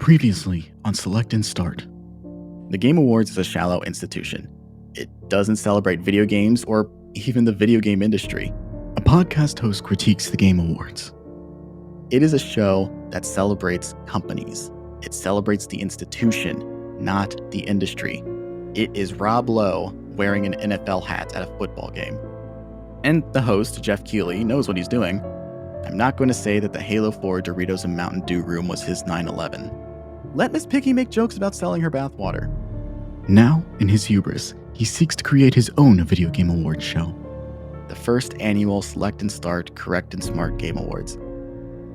Previously on Select and Start. The Game Awards is a shallow institution. It doesn't celebrate video games or even the video game industry. A podcast host critiques the Game Awards. It is a show that celebrates companies. It celebrates the institution, not the industry. It is Rob Lowe wearing an NFL hat at a football game. And the host, Jeff Keighley, knows what he's doing. I'm not going to say that the Halo 4 Doritos and Mountain Dew room was his 9/11. Let Miss Piggy make jokes about selling her bathwater. Now, in his hubris, he seeks to create his own video game awards show. The first annual Select and Start Correct and Smart Game Awards.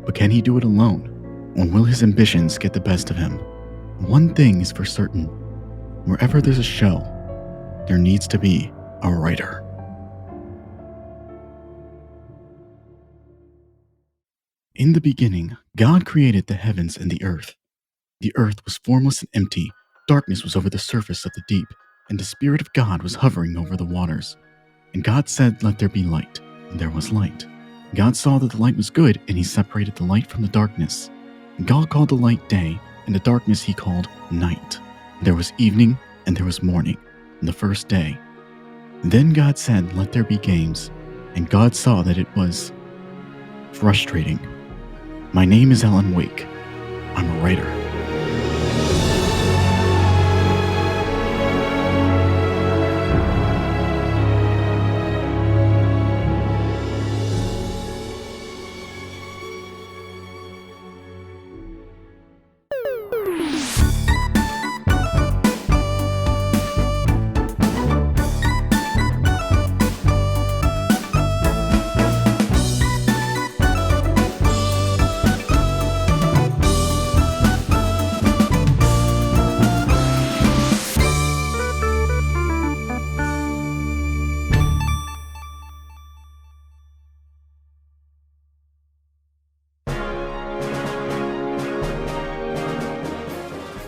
But can he do it alone? Or will his ambitions get the best of him? One thing is for certain. Wherever there's a show, there needs to be a writer. In the beginning, God created the heavens and the earth. The earth was formless and empty, darkness was over the surface of the deep, and the Spirit of God was hovering over the waters. And God said, "Let there be light," and there was light. God saw that the light was good, and he separated the light from the darkness. And God called the light day, and the darkness he called night. There was evening, and there was morning, on the first day. Then God said, "Let there be games," and God saw that it was frustrating. My name is Alan Wake. I'm a writer.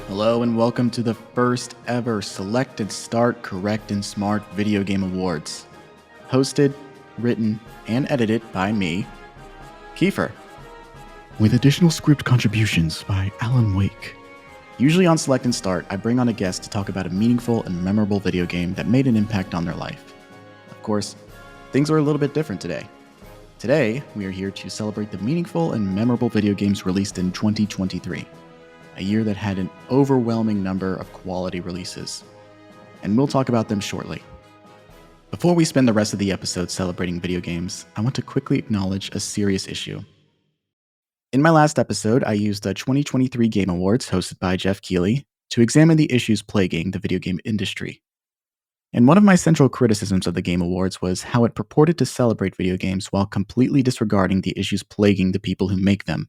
Hello and welcome to the first ever Select and Start Correct and Smart Video Game Awards. Hosted, written, and edited by me, Keifer. With additional script contributions by Alan Wake. Usually on Select and Start, I bring on a guest to talk about a meaningful and memorable video game that made an impact on their life. Of course, things are a little bit different today. Today, we are here to celebrate the meaningful and memorable video games released in 2023. A year that had an overwhelming number of quality releases. And we'll talk about them shortly. Before we spend the rest of the episode celebrating video games, I want to quickly acknowledge a serious issue. In my last episode, I used the 2023 Game Awards, hosted by Jeff Keighley, to examine the issues plaguing the video game industry. And one of my central criticisms of the Game Awards was how it purported to celebrate video games while completely disregarding the issues plaguing the people who make them.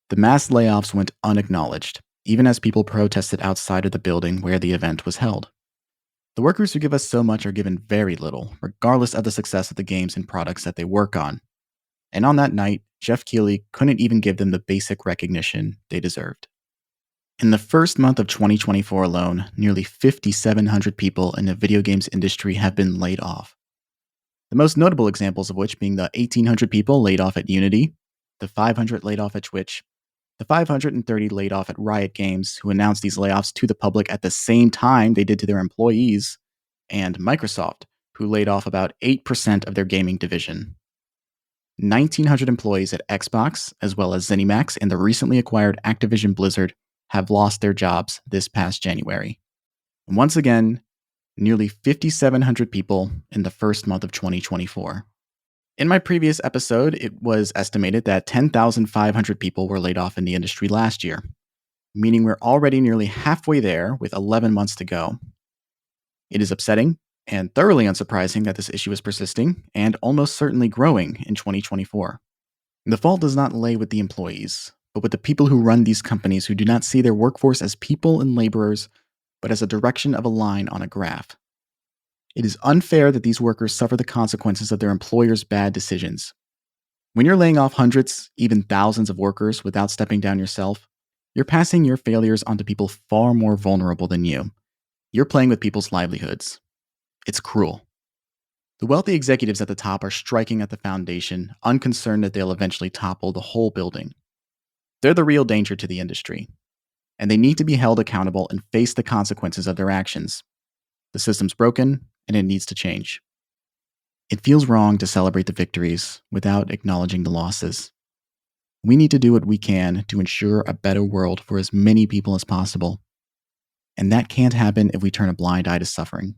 The mass layoffs went unacknowledged, even as people protested outside of the building where the event was held. The workers who give us so much are given very little, regardless of the success of the games and products that they work on. And on that night, Jeff Keighley couldn't even give them the basic recognition they deserved. In the first month of 2024 alone, nearly 5,700 people in the video games industry have been laid off. The most notable examples of which being the 1,800 people laid off at Unity, the 500 laid off at Twitch, the 530 laid off at Riot Games, who announced these layoffs to the public at the same time they did to their employees, and Microsoft, who laid off about 8% of their gaming division. 1,900 employees at Xbox, as well as ZeniMax and the recently acquired Activision Blizzard, have lost their jobs this past January. And once again, nearly 5,700 people in the first month of 2024. In my previous episode, it was estimated that 10,500 people were laid off in the industry last year, meaning we're already nearly halfway there with 11 months to go. It is upsetting and thoroughly unsurprising that this issue is persisting and almost certainly growing in 2024. The fault does not lay with the employees, but with the people who run these companies who do not see their workforce as people and laborers, but as a direction of a line on a graph. It is unfair that these workers suffer the consequences of their employers' bad decisions. When you're laying off hundreds, even thousands of workers without stepping down yourself, you're passing your failures onto people far more vulnerable than you. You're playing with people's livelihoods. It's cruel. The wealthy executives at the top are striking at the foundation, unconcerned that they'll eventually topple the whole building. They're the real danger to the industry. and they need to be held accountable and face the consequences of their actions. The system's broken, and it needs to change. It feels wrong to celebrate the victories without acknowledging the losses. We need to do what we can to ensure a better world for as many people as possible. And that can't happen if we turn a blind eye to suffering.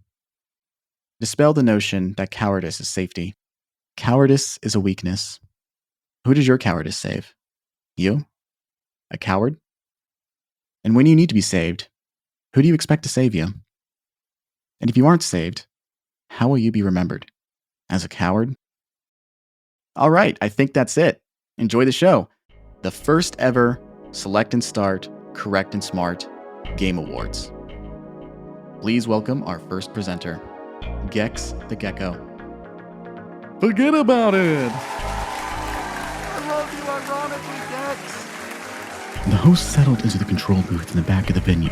Dispel the notion that cowardice is safety. Cowardice is a weakness. Who does your cowardice save? You? A coward? And when you need to be saved, who do you expect to save you? And if you aren't saved, how will you be remembered? As a coward? All right, I think that's it. Enjoy the show. The first ever Select and Start, Correct and Smart Game Awards. Please welcome our first presenter, Gex the Gecko. Forget about it! I love you, ironically, Gex! The host settled into the control booth in the back of the venue,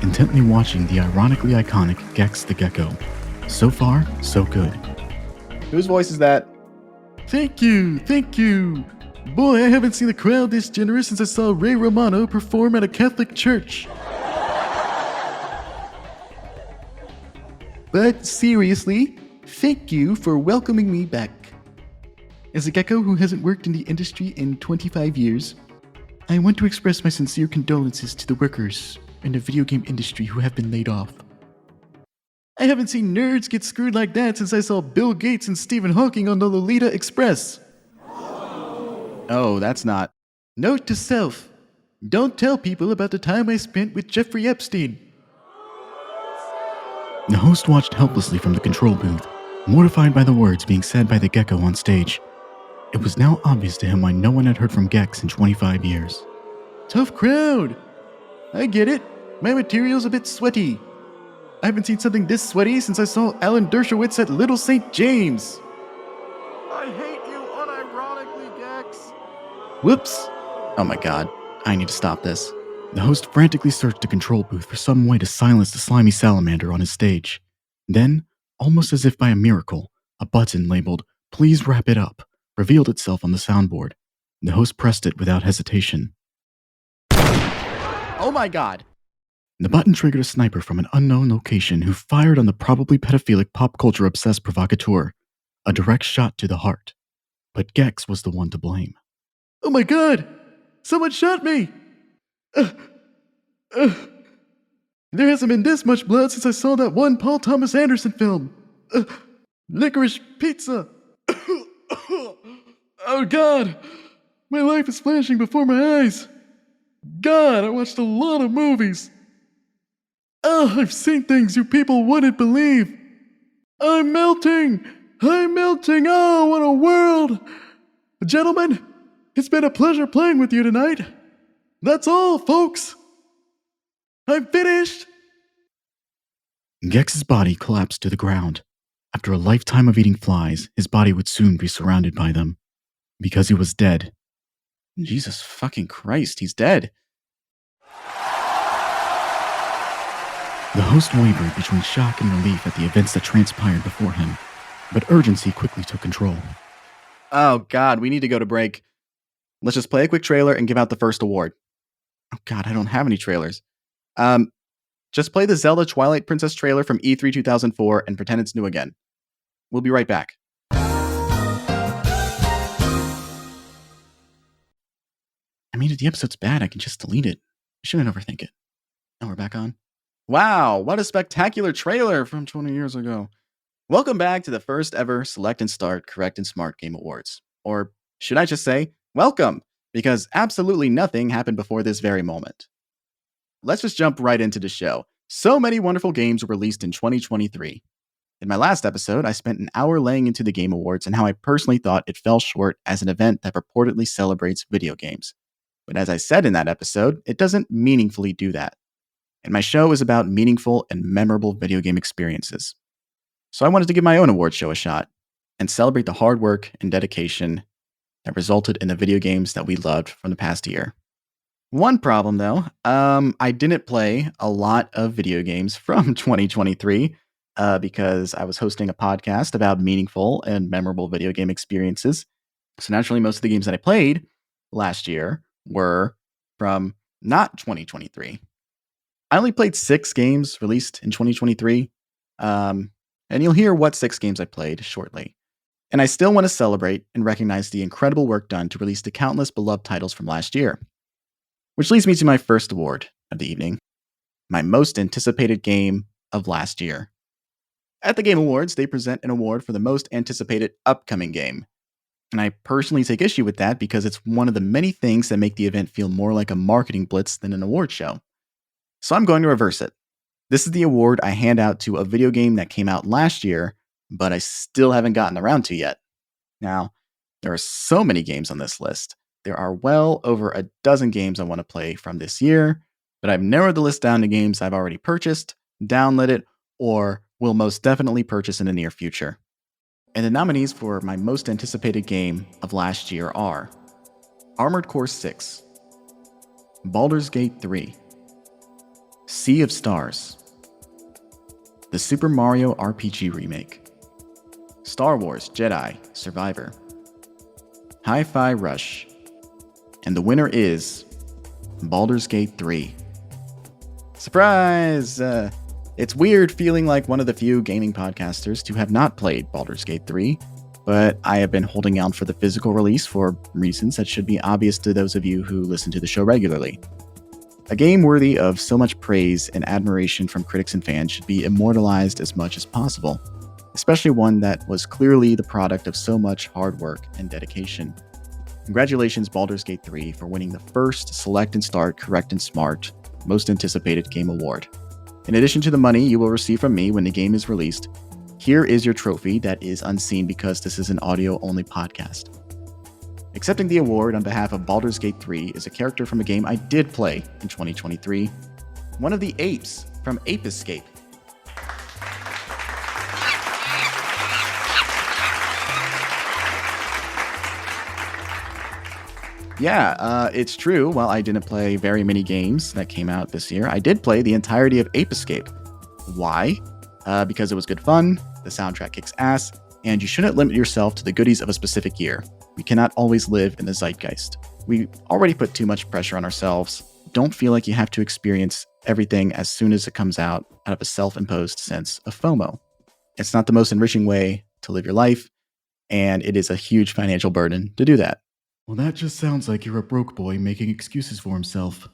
intently watching the ironically iconic Gex the Gecko. So far, so good. Whose voice is that? Thank you! Boy, I haven't seen the crowd this generous since I saw Ray Romano perform at a Catholic church. But seriously, thank you for welcoming me back. As a gecko who hasn't worked in the industry in 25 years, I want to express my sincere condolences to the workers in the video game industry who have been laid off. I haven't seen nerds get screwed like that since I saw Bill Gates and Stephen Hawking on the Lolita Express. Oh, that's not. Note to self, don't tell people about the time I spent with Jeffrey Epstein. The host watched helplessly from the control booth, mortified by the words being said by the gecko on stage. It was now obvious to him why no one had heard from Gex in 25 years. Tough crowd. I get it. My material's a bit sweaty. I haven't seen something this sweaty since I saw Alan Dershowitz at Little St. James. I hate you unironically, Gex. Whoops. Oh my god, I need to stop this. The host frantically searched the control booth for some way to silence the slimy salamander on his stage. Then, almost as if by a miracle, a button labeled, "Please wrap it up," revealed itself on the soundboard. The host pressed it without hesitation. Oh my god. The button triggered a sniper from an unknown location who fired on the probably pedophilic pop culture obsessed provocateur. A direct shot to the heart. But Gex was the one to blame. Oh my god! Someone shot me! There hasn't been this much blood since I saw that one Paul Thomas Anderson film. Licorice Pizza. Oh God! My life is flashing before my eyes. God, I watched a lot of movies. I've seen things you people wouldn't believe. I'm melting! Oh, what a world! Gentlemen, it's been a pleasure playing with you tonight. That's all, folks. I'm finished. Gex's body collapsed to the ground. After a lifetime of eating flies, his body would soon be surrounded by them. Because he was dead. Jesus fucking Christ, he's dead. The host wavered between shock and relief at the events that transpired before him, but urgency quickly took control. Oh god, we need to go to break. Let's just play a quick trailer and give out the first award. Oh god, I don't have any trailers. Just play the Zelda Twilight Princess trailer from E3 2004 and pretend it's new again. We'll be right back. I mean, if the episode's bad, I can just delete it. I shouldn't overthink it. Now we're back on. Wow, what a spectacular trailer from 20 years ago. Welcome back to the first ever Select and Start Correct and Smart Game Awards. Or should I just say, welcome, because absolutely nothing happened before this very moment. Let's just jump right into the show. So many wonderful games were released in 2023. In my last episode, I spent an hour laying into the Game Awards and how I personally thought it fell short as an event that purportedly celebrates video games. But as I said in that episode, it doesn't meaningfully do that. And my show is about meaningful and memorable video game experiences. So I wanted to give my own award show a shot and celebrate the hard work and dedication that resulted in the video games that we loved from the past year. One problem though, I didn't play a lot of video games from 2023 because I was hosting a podcast about meaningful and memorable video game experiences. So naturally, most of the games that I played last year were from not 2023. I only played 6 games released in 2023, and you'll hear what 6 games I played shortly. And I still want to celebrate and recognize the incredible work done to release the countless beloved titles from last year. Which leads me to my first award of the evening, my most anticipated game of last year. At the Game Awards, they present an award for the most anticipated upcoming game. And I personally take issue with that because it's one of the many things that make the event feel more like a marketing blitz than an award show. So I'm going to reverse it. This is the award I hand out to a video game that came out last year, but I still haven't gotten around to yet. Now, there are so many games on this list. There are well over a dozen games I want to play from this year, but I've narrowed the list down to games I've already purchased, downloaded, or will most definitely purchase in the near future. And the nominees for my most anticipated game of last year are Armored Core 6, Baldur's Gate 3, Sea of Stars, the Super Mario RPG Remake, Star Wars Jedi Survivor, Hi-Fi Rush, and the winner is Baldur's Gate 3. Surprise! It's weird feeling like one of the few gaming podcasters to have not played Baldur's Gate 3, but I have been holding out for the physical release for reasons that should be obvious to those of you who listen to the show regularly. A game worthy of so much praise and admiration from critics and fans should be immortalized as much as possible, especially one that was clearly the product of so much hard work and dedication. Congratulations, Baldur's Gate 3, for winning the first Select and Start Correct and Smart Most Anticipated Game Award. In addition to the money you will receive from me when the game is released, here is your trophy that is unseen because this is an audio-only podcast. Accepting the award on behalf of Baldur's Gate 3 is a character from a game I did play in 2023, one of the apes from Ape Escape. Yeah, it's true. While I didn't play very many games that came out this year, I did play the entirety of Ape Escape. Why? Because it was good fun, the soundtrack kicks ass, and you shouldn't limit yourself to the goodies of a specific year. We cannot always live in the zeitgeist. We already put too much pressure on ourselves. Don't feel like you have to experience everything as soon as it comes out of a self-imposed sense of FOMO. It's not the most enriching way to live your life, and it is a huge financial burden to do that. Well, that just sounds like you're a broke boy making excuses for himself.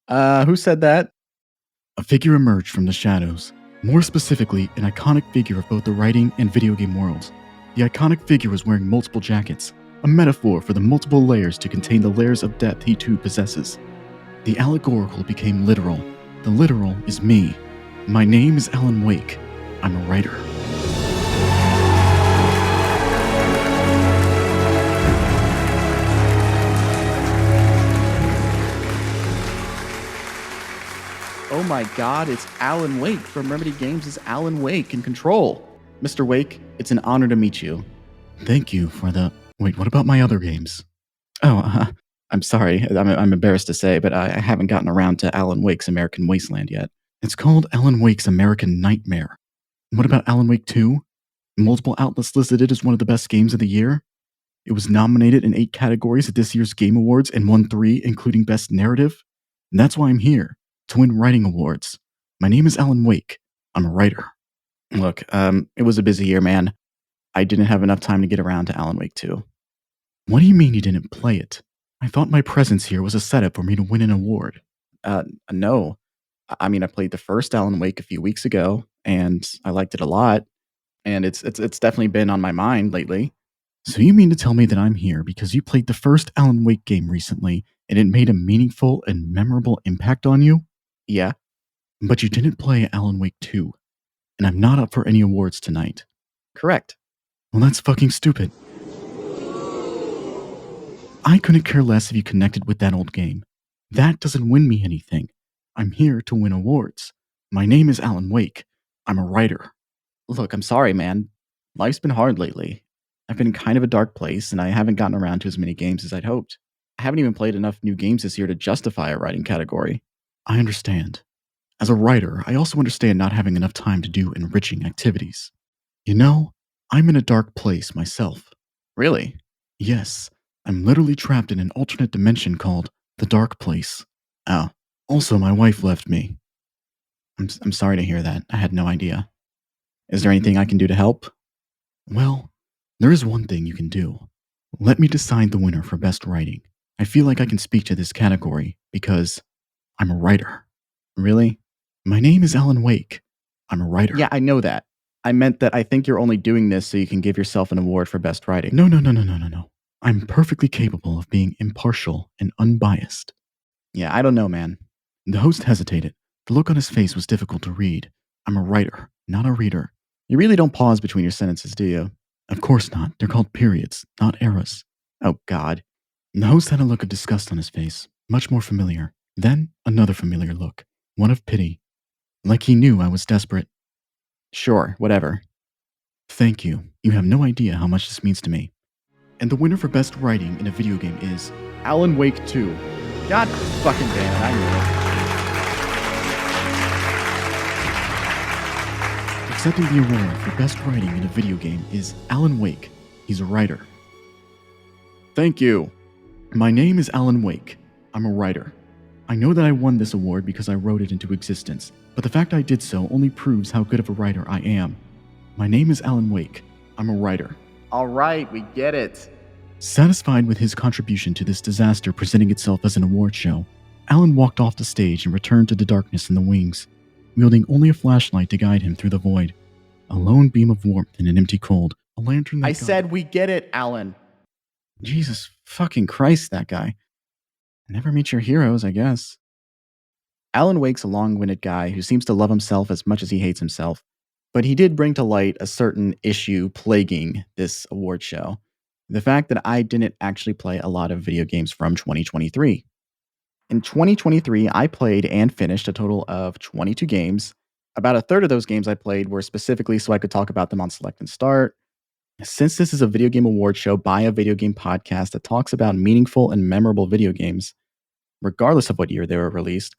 Who said that? A figure emerged from the shadows. More specifically, an iconic figure of both the writing and video game worlds. The iconic figure was wearing multiple jackets, a metaphor for the multiple layers to contain the layers of depth he too possesses. The allegorical became literal. The literal is me. My name is Alan Wake. I'm a writer. Oh my god, it's Alan Wake from Remedy Games' Alan Wake in Control. Mr. Wake, it's an honor to meet you. Thank you for the... Wait, what about my other games? I'm sorry, I'm embarrassed to say, but I haven't gotten around to Alan Wake's American Wasteland yet. It's called Alan Wake's American Nightmare. What about Alan Wake 2? Multiple outlets listed it as one of the best games of the year. It was nominated in 8 categories at this year's Game Awards and won 3, including Best Narrative. And that's why I'm here, to win writing awards. My name is Alan Wake. I'm a writer. Look, it was a busy year, man. I didn't have enough time to get around to Alan Wake 2. What do you mean you didn't play it? I thought my presence here was a setup for me to win an award. No. I mean, I played the first Alan Wake a few weeks ago, and I liked it a lot. And it's definitely been on my mind lately. So you mean to tell me that I'm here because you played the first Alan Wake game recently, and it made a meaningful and memorable impact on you? Yeah. But you didn't play Alan Wake 2, and I'm not up for any awards tonight. Correct. Well, that's fucking stupid. I couldn't care less if you connected with that old game. That doesn't win me anything. I'm here to win awards. My name is Alan Wake. I'm a writer. Look, I'm sorry, man. Life's been hard lately. I've been in kind of a dark place, and I haven't gotten around to as many games as I'd hoped. I haven't even played enough new games this year to justify a writing category. I understand. As a writer, I also understand not having enough time to do enriching activities. You know, I'm in a dark place myself. Really? Yes, I'm literally trapped in an alternate dimension called the Dark Place. Oh, also my wife left me. I'm sorry to hear that. I had no idea. Is there anything I can do to help? Well, there is one thing you can do. Let me decide the winner for best writing. I feel like I can speak to this category because I'm a writer. Really? My name is Alan Wake. I'm a writer. Yeah, I know that. I meant that I think you're only doing this so you can give yourself an award for best writing. No. I'm perfectly capable of being impartial and unbiased. Yeah, I don't know, man. The host hesitated. The look on his face was difficult to read. I'm a writer, not a reader. You really don't pause between your sentences, do you? Of course not. They're called periods, not eras. Oh, God. The host had a look of disgust on his face, much more familiar. Then another familiar look, one of pity. Like he knew I was desperate. Sure, whatever. Thank you. You have no idea how much this means to me. And the winner for best writing in a video game is Alan Wake 2. God fucking damn it, I knew it. Accepting the award for best writing in a video game is Alan Wake. He's a writer. Thank you. My name is Alan Wake. I'm a writer. I know that I won this award because I wrote it into existence, but the fact I did so only proves how good of a writer I am. My name is Alan Wake. I'm a writer. All right, we get it. Satisfied with his contribution to this disaster presenting itself as an award show, Alan walked off the stage and returned to the darkness in the wings, wielding only a flashlight to guide him through the void. A lone beam of warmth in an empty cold, a lantern that said we get it, Alan. Jesus fucking Christ, that guy. Never meet your heroes, I guess. Alan Wake's a long-winded guy who seems to love himself as much as he hates himself, but he did bring to light a certain issue plaguing this award show. The fact that I didn't actually play a lot of video games from 2023. In 2023, I played and finished a total of 22 games. About a third of those games I played were specifically so I could talk about them on Select and Start. Since this is a video game award show by a video game podcast that talks about meaningful and memorable video games, regardless of what year they were released,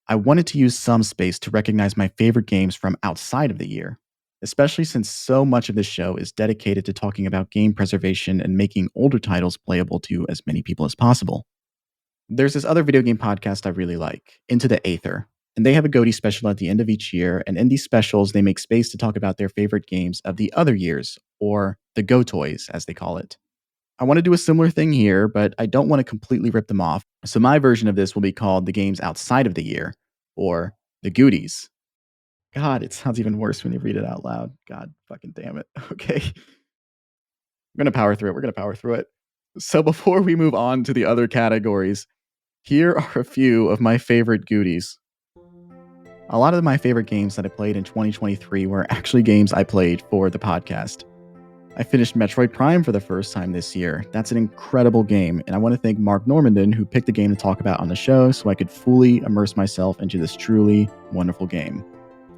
I wanted to use some space to recognize my favorite games from outside of the year, especially since so much of this show is dedicated to talking about game preservation and making older titles playable to as many people as possible. There's this other video game podcast I really like, Into the Aether, and they have a GOTY special at the end of each year, and in these specials, they make space to talk about their favorite games of the other years, or the GOTOYs, as they call it. I want to do a similar thing here, but I don't want to completely rip them off, so my version of this will be called the games outside of the year, or the GOOTYs. God, it sounds even worse when you read it out loud. God fucking damn it. Okay. We're going to power through it. So before we move on to the other categories, here are a few of my favorite GOOTYs. A lot of my favorite games that I played in 2023 were actually games I played for the podcast. I finished Metroid Prime for the first time this year. That's an incredible game, and I want to thank Mark Normandin, who picked the game to talk about on the show so I could fully immerse myself into this truly wonderful game.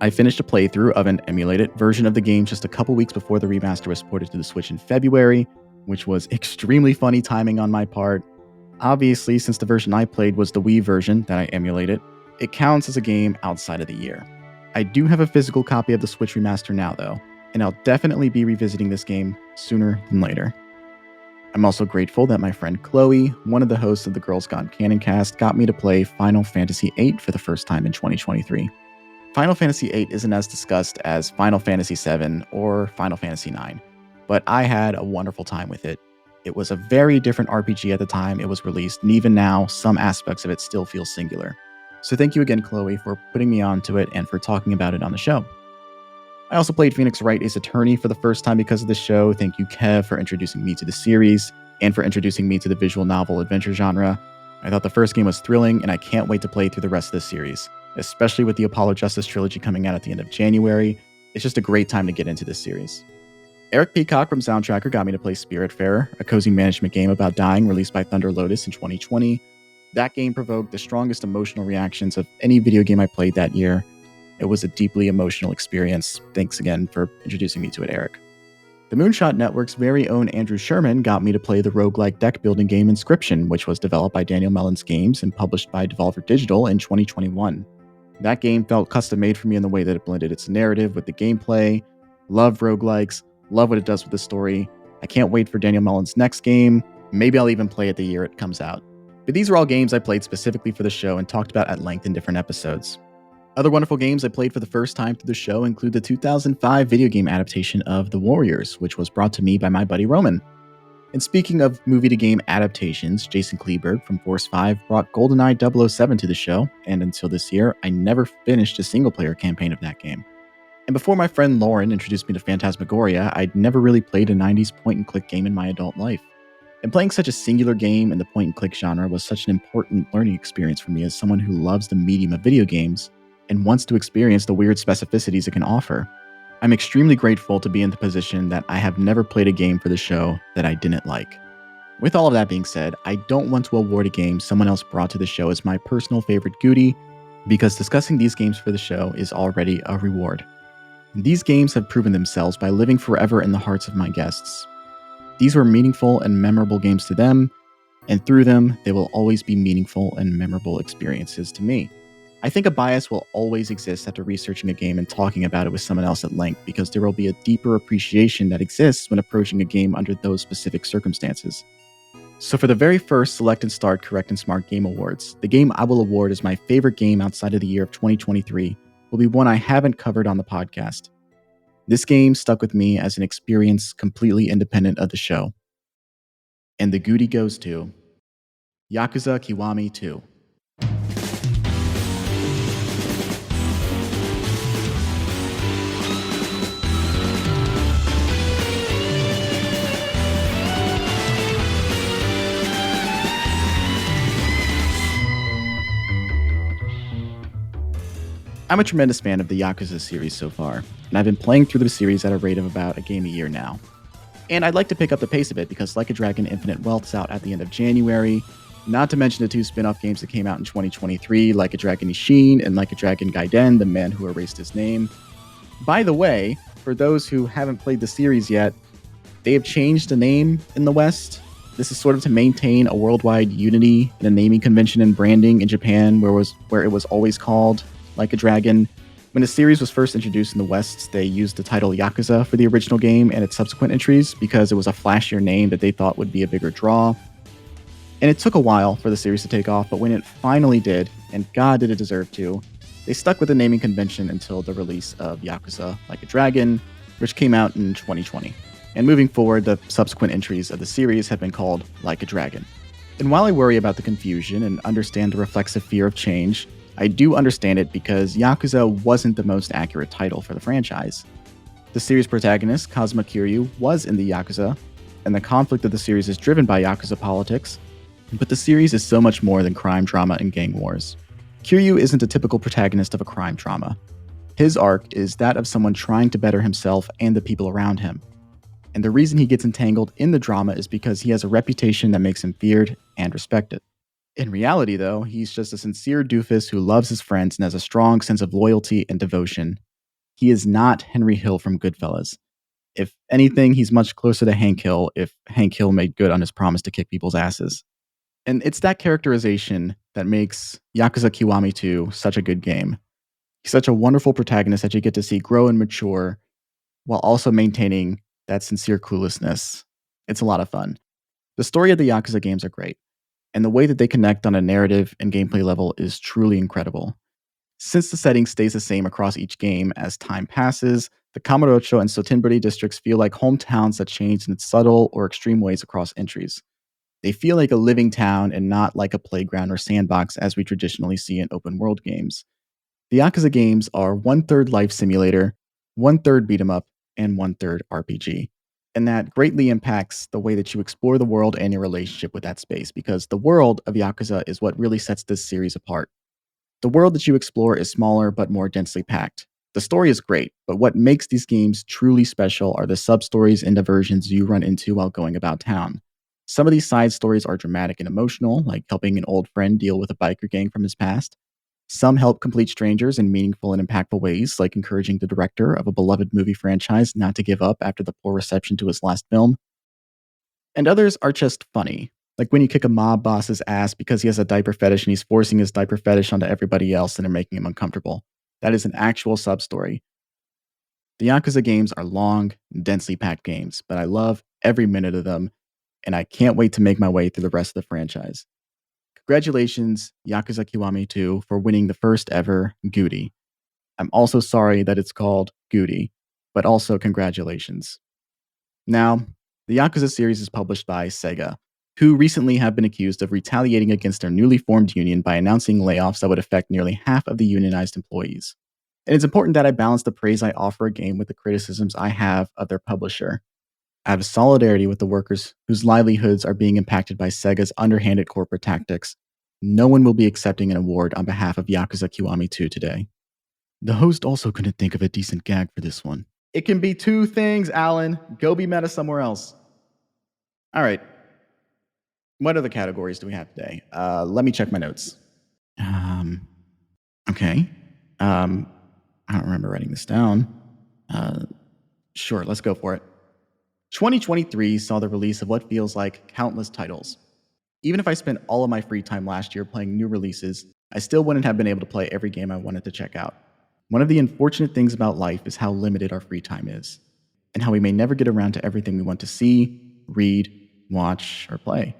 I finished a playthrough of an emulated version of the game just a couple weeks before the remaster was ported to the Switch in February, which was extremely funny timing on my part. Obviously, since the version I played was the Wii version that I emulated, it counts as a game outside of the year. I do have a physical copy of the Switch remaster now, though, and I'll definitely be revisiting this game sooner than later. I'm also grateful that my friend Chloe, one of the hosts of the Girls Gone Canon cast, got me to play Final Fantasy VIII for the first time in 2023. Final Fantasy VIII isn't as discussed as Final Fantasy VII or Final Fantasy IX, but I had a wonderful time with it. It was a very different RPG at the time it was released, and even now, some aspects of it still feel singular. So thank you again, Chloe, for putting me onto it and for talking about it on the show. I also played Phoenix Wright Ace Attorney for the first time because of this show. Thank you, Kev, for introducing me to the series and for introducing me to the visual novel adventure genre. I thought the first game was thrilling, and I can't wait to play through the rest of this series, especially with the Apollo Justice trilogy coming out at the end of January. It's just a great time to get into this series. Eric Peacock from Soundtracker got me to play Spiritfarer, a cozy management game about dying released by Thunder Lotus in 2020. That game provoked the strongest emotional reactions of any video game I played that year. It was a deeply emotional experience. Thanks again for introducing me to it, Eric. The Moonshot Network's very own Andrew Sherman got me to play the roguelike deck building game Inscription, which was developed by Daniel Mellon's Games and published by Devolver Digital in 2021. That game felt custom made for me in the way that it blended its narrative with the gameplay. Love roguelikes, love what it does with the story. I can't wait for Daniel Mellon's next game. Maybe I'll even play it the year it comes out. But these are all games I played specifically for the show and talked about at length in different episodes. Other wonderful games I played for the first time through the show include the 2005 video game adaptation of The Warriors, which was brought to me by my buddy Roman. And speaking of movie-to-game adaptations, Jason Kleberg from Force 5 brought GoldenEye 007 to the show, and until this year, I never finished a single-player campaign of that game. And before my friend Lauren introduced me to Phantasmagoria, I'd never really played a 90s point-and-click game in my adult life. And playing such a singular game in the point-and-click genre was such an important learning experience for me as someone who loves the medium of video games and wants to experience the weird specificities it can offer. I'm extremely grateful to be in the position that I have never played a game for the show that I didn't like. With all of that being said, I don't want to award a game someone else brought to the show as my personal favorite GOTY, because discussing these games for the show is already a reward. These games have proven themselves by living forever in the hearts of my guests. These were meaningful and memorable games to them, and through them, they will always be meaningful and memorable experiences to me. I think a bias will always exist after researching a game and talking about it with someone else at length, because there will be a deeper appreciation that exists when approaching a game under those specific circumstances. So for the very first Select and Start Correct and Smart Game Awards, the game I will award as my favorite game outside of the year of 2023 will be one I haven't covered on the podcast. This game stuck with me as an experience completely independent of the show. And the GOTY goes to Yakuza Kiwami 2. I'm a tremendous fan of the Yakuza series so far, and I've been playing through the series at a rate of about a game a year now. And I'd like to pick up the pace a bit because Like a Dragon Infinite Wealth's out at the end of January, not to mention the two spin-off games that came out in 2023, Like a Dragon Ishin and Like a Dragon Gaiden, The Man Who Erased His Name. By the way, for those who haven't played the series yet, they have changed the name in the West. This is sort of to maintain a worldwide unity in a naming convention and branding in Japan where it was always called Like a Dragon. When the series was first introduced in the West, they used the title Yakuza for the original game and its subsequent entries because it was a flashier name that they thought would be a bigger draw. And it took a while for the series to take off, but when it finally did, and God did it deserve to, they stuck with the naming convention until the release of Yakuza Like a Dragon, which came out in 2020. And moving forward, the subsequent entries of the series have been called Like a Dragon. And while I worry about the confusion and understand the reflexive fear of change, I do understand it because Yakuza wasn't the most accurate title for the franchise. The series protagonist, Kazuma Kiryu, was in the Yakuza, and the conflict of the series is driven by Yakuza politics, but the series is so much more than crime drama and gang wars. Kiryu isn't a typical protagonist of a crime drama. His arc is that of someone trying to better himself and the people around him. And the reason he gets entangled in the drama is because he has a reputation that makes him feared and respected. In reality, though, he's just a sincere doofus who loves his friends and has a strong sense of loyalty and devotion. He is not Henry Hill from Goodfellas. If anything, he's much closer to Hank Hill if Hank Hill made good on his promise to kick people's asses. And it's that characterization that makes Yakuza Kiwami 2 such a good game. He's such a wonderful protagonist that you get to see grow and mature while also maintaining that sincere cluelessness. It's a lot of fun. The story of the Yakuza games are great, and the way that they connect on a narrative and gameplay level is truly incredible. Since the setting stays the same across each game as time passes, the Kamurocho and Sotenbori districts feel like hometowns that change in subtle or extreme ways across entries. They feel like a living town and not like a playground or sandbox as we traditionally see in open world games. The Yakuza games are 1/3 life simulator, 1/3 beat 'em up, and 1/3 RPG. And that greatly impacts the way that you explore the world and your relationship with that space, because the world of Yakuza is what really sets this series apart. The world that you explore is smaller but more densely packed. The story is great, but what makes these games truly special are the sub-stories and diversions you run into while going about town. Some of these side stories are dramatic and emotional, like helping an old friend deal with a biker gang from his past. Some help complete strangers in meaningful and impactful ways, like encouraging the director of a beloved movie franchise not to give up after the poor reception to his last film. And others are just funny, like when you kick a mob boss's ass because he has a diaper fetish and he's forcing his diaper fetish onto everybody else and are making him uncomfortable. That is an actual sub-story. The Yakuza games are long, densely packed games, but I love every minute of them, and I can't wait to make my way through the rest of the franchise. Congratulations, Yakuza Kiwami 2, for winning the first ever GOOTY. I'm also sorry that it's called GOOTY, but also congratulations. Now, the Yakuza series is published by Sega, who recently have been accused of retaliating against their newly formed union by announcing layoffs that would affect nearly half of the unionized employees. And it's important that I balance the praise I offer a game with the criticisms I have of their publisher. I have solidarity with the workers whose livelihoods are being impacted by Sega's underhanded corporate tactics. No one will be accepting an award on behalf of Yakuza Kiwami 2 today. The host also couldn't think of a decent gag for this one. It can be two things, Alan. Go be meta somewhere else. All right. What other categories do we have today? Let me check my notes. Okay. I don't remember writing this down. Sure, let's go for it. 2023 saw the release of what feels like countless titles. Even if I spent all of my free time last year playing new releases, I still wouldn't have been able to play every game I wanted to check out. One of the unfortunate things about life is how limited our free time is, and how we may never get around to everything we want to see, read, watch, or play.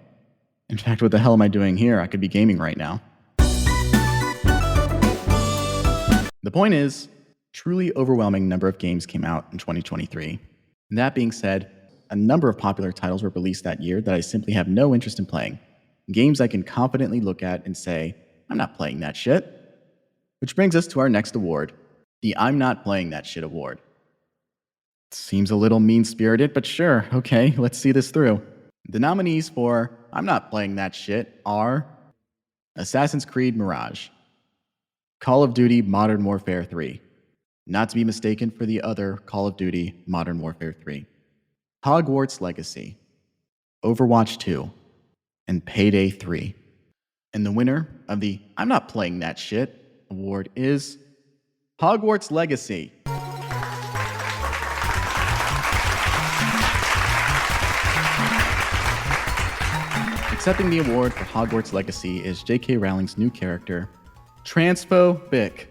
In fact, what the hell am I doing here? I could be gaming right now. The point is, truly overwhelming number of games came out in 2023. And that being said, a number of popular titles were released that year that I simply have no interest in playing. Games I can confidently look at and say, I'm not playing that shit. Which brings us to our next award, the I'm Not Playing That Shit award. Seems a little mean-spirited, but sure, okay, let's see this through. The nominees for I'm Not Playing That Shit are Assassin's Creed Mirage, Call of Duty Modern Warfare 3, not to be mistaken for the other Call of Duty Modern Warfare 3, Hogwarts Legacy, Overwatch 2, and Payday 3. And the winner of the I'm Not Playing That Shit award is Hogwarts Legacy. Accepting the award for Hogwarts Legacy is J.K. Rowling's new character, Transphobic.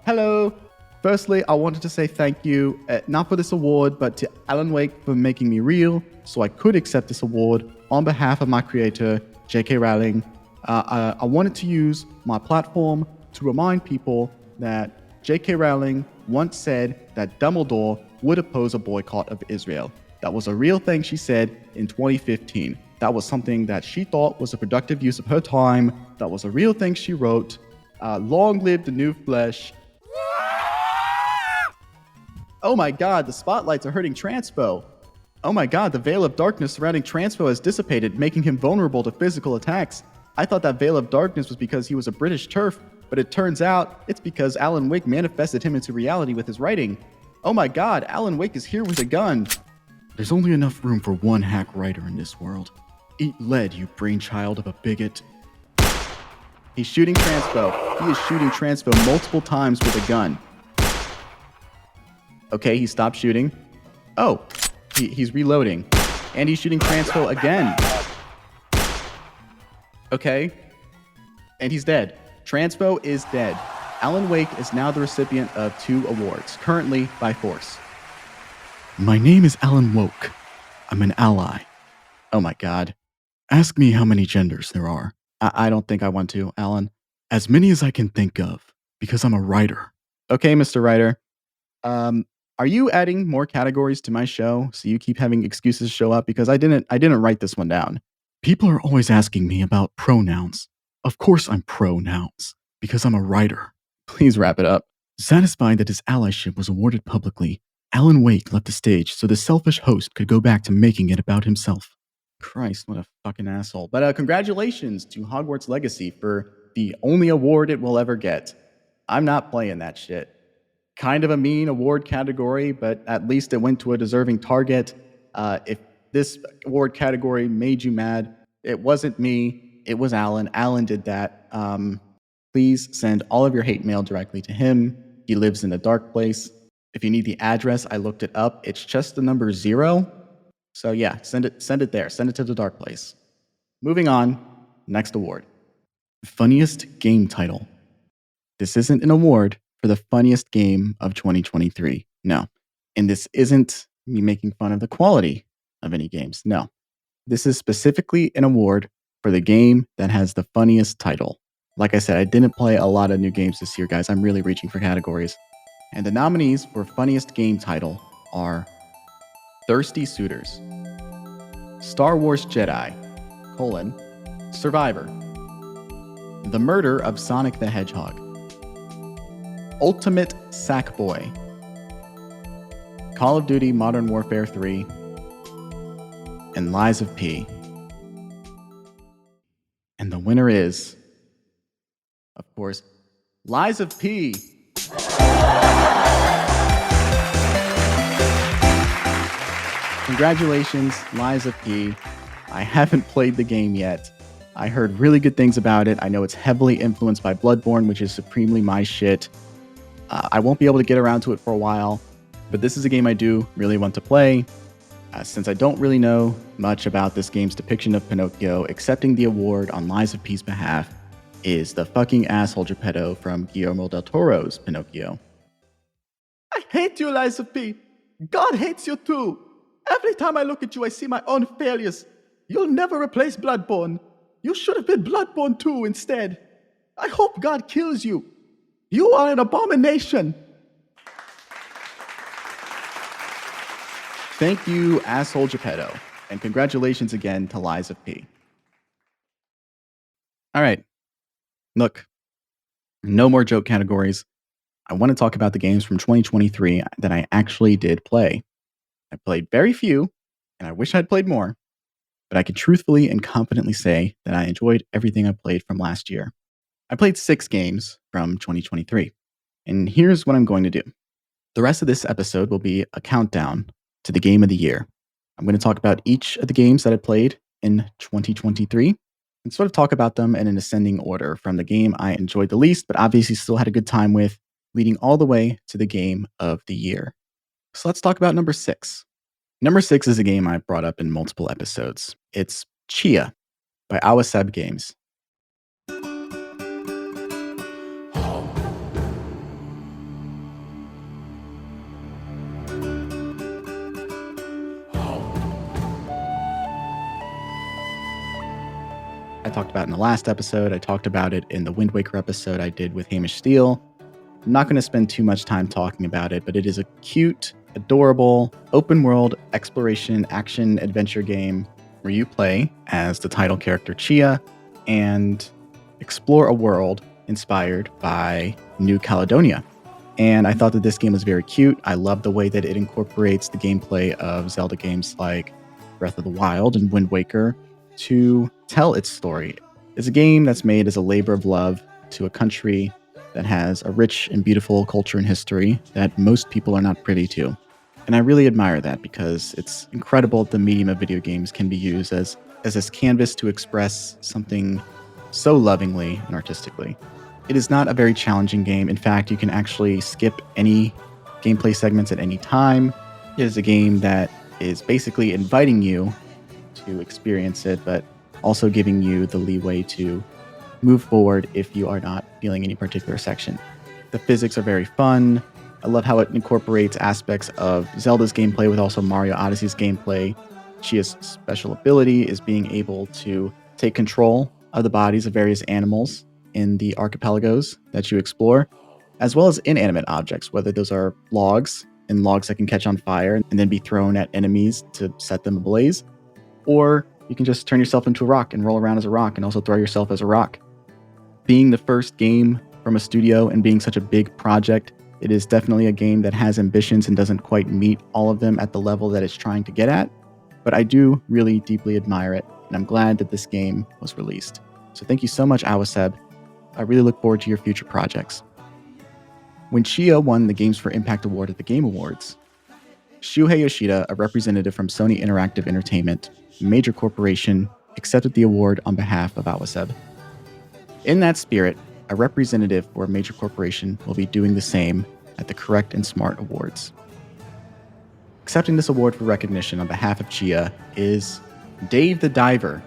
Hello. Firstly, I wanted to say thank you, not for this award, but to Alan Wake for making me real, so I could accept this award on behalf of my creator, J.K. Rowling. I wanted to use my platform to remind people that J.K. Rowling once said that Dumbledore would oppose a boycott of Israel. That was a real thing she said in 2015. That was something that she thought was a productive use of her time. That was a real thing she wrote. Long live the new flesh. Oh my god, the spotlights are hurting Transpo. Oh my god, the veil of darkness surrounding Transpo has dissipated, making him vulnerable to physical attacks. I thought that veil of darkness was because he was a British TERF, but it turns out it's because Alan Wake manifested him into reality with his writing. Oh my god, Alan Wake is here with a gun. There's only enough room for one hack writer in this world. Eat lead, you brainchild of a bigot. He's shooting Transpo. He is shooting Transpo multiple times with a gun. Okay, he stopped shooting. Oh, he's reloading. And he's shooting Transpo again. Okay. And he's dead. Transpo is dead. Alan Wake is now the recipient of 2 awards, currently by force. My name is Alan Woke. I'm an ally. Oh my god. Ask me how many genders there are. I don't think I want to, Alan. As many as I can think of, because I'm a writer. Okay, Mr. Writer. Are you adding more categories to my show so you keep having excuses show up? Because I didn't write this one down. People are always asking me about pronouns. Of course I'm pronouns, because I'm a writer. Please wrap it up. Satisfied that his allyship was awarded publicly, Alan Wake left the stage so the selfish host could go back to making it about himself. Christ, what a fucking asshole. But congratulations to Hogwarts Legacy for the only award it will ever get. I'm not playing that shit. Kind of a mean award category, but at least it went to a deserving target. If this award category made you mad, it wasn't me, it was Alan. Alan did that. Please send all of your hate mail directly to him. He lives in a dark place. If you need the address, I looked it up. It's just the number 0. So yeah, send it there. Send it to the dark place. Moving on, next award. Funniest game title. This isn't an award for the funniest game of 2023. No. And this isn't me making fun of the quality of any games. No. This is specifically an award for the game that has the funniest title. Like I said, I didn't play a lot of new games this year, guys. I'm really reaching for categories. And the nominees for funniest game title are Thirsty Suitors, Star Wars Jedi, Survivor, The Murder of Sonic the Hedgehog, Ultimate Sackboy, Call of Duty Modern Warfare 3, and Lies of P. And the winner is, of course, Lies of P. Congratulations, Lies of P. I haven't played the game yet. I heard really good things about it. I know it's heavily influenced by Bloodborne, which is supremely my shit. I won't be able to get around to it for a while, but this is a game I do really want to play. Since I don't really know much about this game's depiction of Pinocchio, accepting the award on Lies of P's behalf is the fucking asshole Geppetto from Guillermo del Toro's Pinocchio. I hate you, Lies of P. God hates you too. Every time I look at you, I see my own failures. You'll never replace Bloodborne. You should have been Bloodborne 2 instead. I hope God kills you. You are an abomination. Thank you, asshole Geppetto, and congratulations again to Lies of P. All right, look, no more joke categories. I want to talk about the games from 2023 that I actually did play. I played very few, and I wish I'd played more, but I can truthfully and confidently say that I enjoyed everything I played from last year. I played 6 games from 2023, and here's what I'm going to do. The rest of this episode will be a countdown to the game of the year. I'm going to talk about each of the games that I played in 2023 and sort of talk about them in an ascending order from the game I enjoyed the least, but obviously still had a good time with, leading all the way to the game of the year. So let's talk about number 6. Number 6 is a game I brought up in multiple episodes. It's Chia by Awaseb Games. I talked about in the last episode. I talked about it in the Wind Waker episode I did with Hamish Steele. I'm not going to spend too much time talking about it, but it is a cute, adorable, open world exploration action adventure game where you play as the title character Chia and explore a world inspired by New Caledonia. And I thought that this game was very cute. I love the way that it incorporates the gameplay of Zelda games like Breath of the Wild and Wind Waker to tell its story. It's a game that's made as a labor of love to a country that has a rich and beautiful culture and history that most people are not privy to. And I really admire that because it's incredible that the medium of video games can be used as this canvas to express something so lovingly and artistically. It is not a very challenging game. In fact, you can actually skip any gameplay segments at any time. It is a game that is basically inviting you to experience it, but also giving you the leeway to move forward if you are not feeling any particular section. The physics are very fun. I love how it incorporates aspects of Zelda's gameplay with also Mario Odyssey's gameplay. Chia's special ability is being able to take control of the bodies of various animals in the archipelagos that you explore, as well as inanimate objects, whether those are logs and logs that can catch on fire and then be thrown at enemies to set them ablaze, or you can just turn yourself into a rock and roll around as a rock and also throw yourself as a rock. Being the first game from a studio and being such a big project, it is definitely a game that has ambitions and doesn't quite meet all of them at the level that it's trying to get at. But I do really deeply admire it, and I'm glad that this game was released. So thank you so much, Awaseb. I really look forward to your future projects. When Chia won the Games for Impact Award at the Game Awards, Shuhei Yoshida, a representative from Sony Interactive Entertainment, a major corporation, accepted the award on behalf of Awaseb. In that spirit, a representative for a major corporation will be doing the same at the Correct and Smart Awards. Accepting this award for recognition on behalf of Chia is Dave the Diver.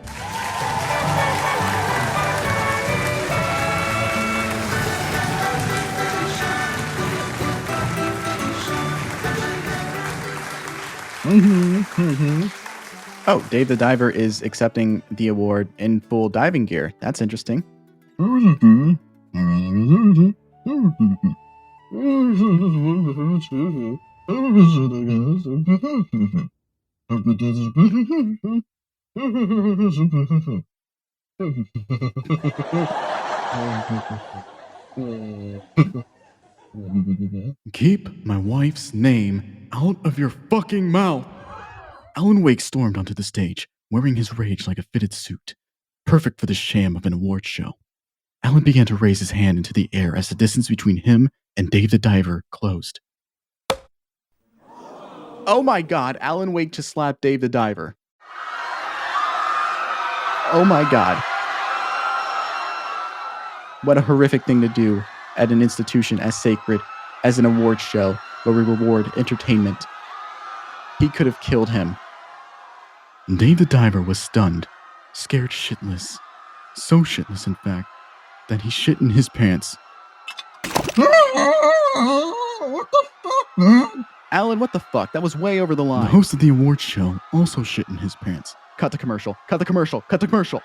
Oh, Dave the Diver is accepting the award in full diving gear. That's interesting. Keep my wife's name out of your fucking mouth. Alan Wake stormed onto the stage, wearing his rage like a fitted suit, perfect for the sham of an award show. Alan began to raise his hand into the air as the distance between him and Dave the Diver closed. Oh my god, Alan Wake just slapped Dave the Diver. Oh my god. What a horrific thing to do at an institution as sacred as an award show where we reward entertainment. He could have killed him. Dave the Diver was stunned, scared shitless. So shitless, in fact, that he shit in his pants. What the fuck, man? Alan, what the fuck? That was way over the line. The host of the award show also shit in his pants. Cut the commercial. Cut the commercial. Cut the commercial.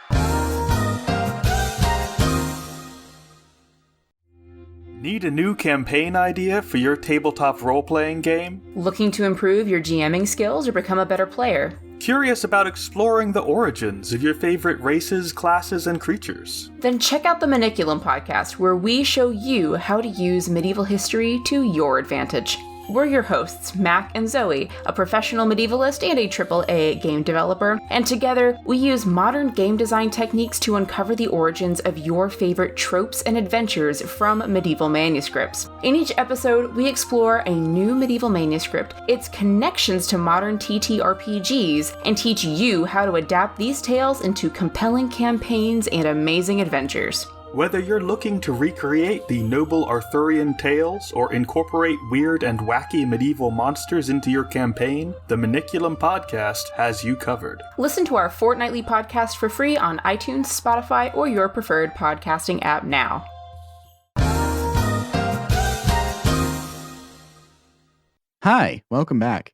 Need a new campaign idea for your tabletop role-playing game? Looking to improve your GMing skills or become a better player? Curious about exploring the origins of your favorite races, classes, and creatures? Then check out the Maniculum podcast, where we show you how to use medieval history to your advantage. We're your hosts, Mac and Zoe, a professional medievalist and a AAA game developer, and together we use modern game design techniques to uncover the origins of your favorite tropes and adventures from medieval manuscripts. In each episode, we explore a new medieval manuscript, its connections to modern TTRPGs, and teach you how to adapt these tales into compelling campaigns and amazing adventures. Whether you're looking to recreate the noble Arthurian tales or incorporate weird and wacky medieval monsters into your campaign, the Maniculum podcast has you covered. Listen to our fortnightly podcast for free on iTunes, Spotify, or your preferred podcasting app now. Hi, welcome back.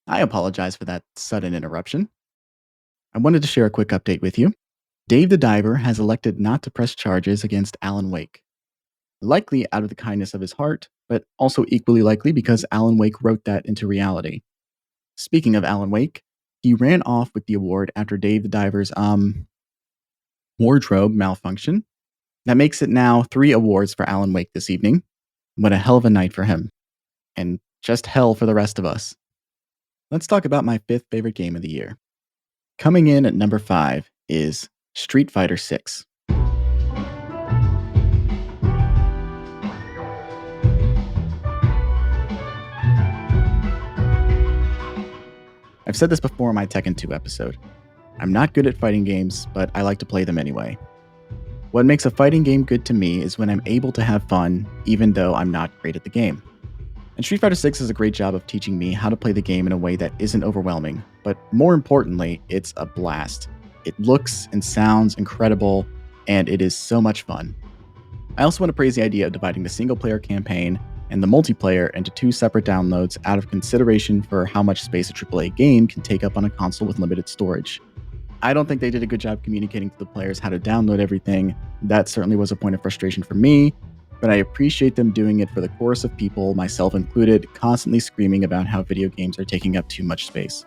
I apologize for that sudden interruption. I wanted to share a quick update with you. Dave the Diver has elected not to press charges against Alan Wake. Likely out of the kindness of his heart, but also equally likely because Alan Wake wrote that into reality. Speaking of Alan Wake, he ran off with the award after Dave the Diver's wardrobe malfunction. That makes it now 3 awards for Alan Wake this evening. What a hell of a night for him. And just hell for the rest of us. Let's talk about my 5th favorite game of the year. Coming in at number 5 is Street Fighter 6. I've said this before in my Tekken 2 episode. I'm not good at fighting games, but I like to play them anyway. What makes a fighting game good to me is when I'm able to have fun, even though I'm not great at the game. And Street Fighter 6 does a great job of teaching me how to play the game in a way that isn't overwhelming, but more importantly, it's a blast. It looks and sounds incredible, and it is so much fun. I also want to praise the idea of dividing the single-player campaign and the multiplayer into 2 separate downloads out of consideration for how much space a AAA game can take up on a console with limited storage. I don't think they did a good job communicating to the players how to download everything. That certainly was a point of frustration for me, but I appreciate them doing it for the chorus of people, myself included, constantly screaming about how video games are taking up too much space.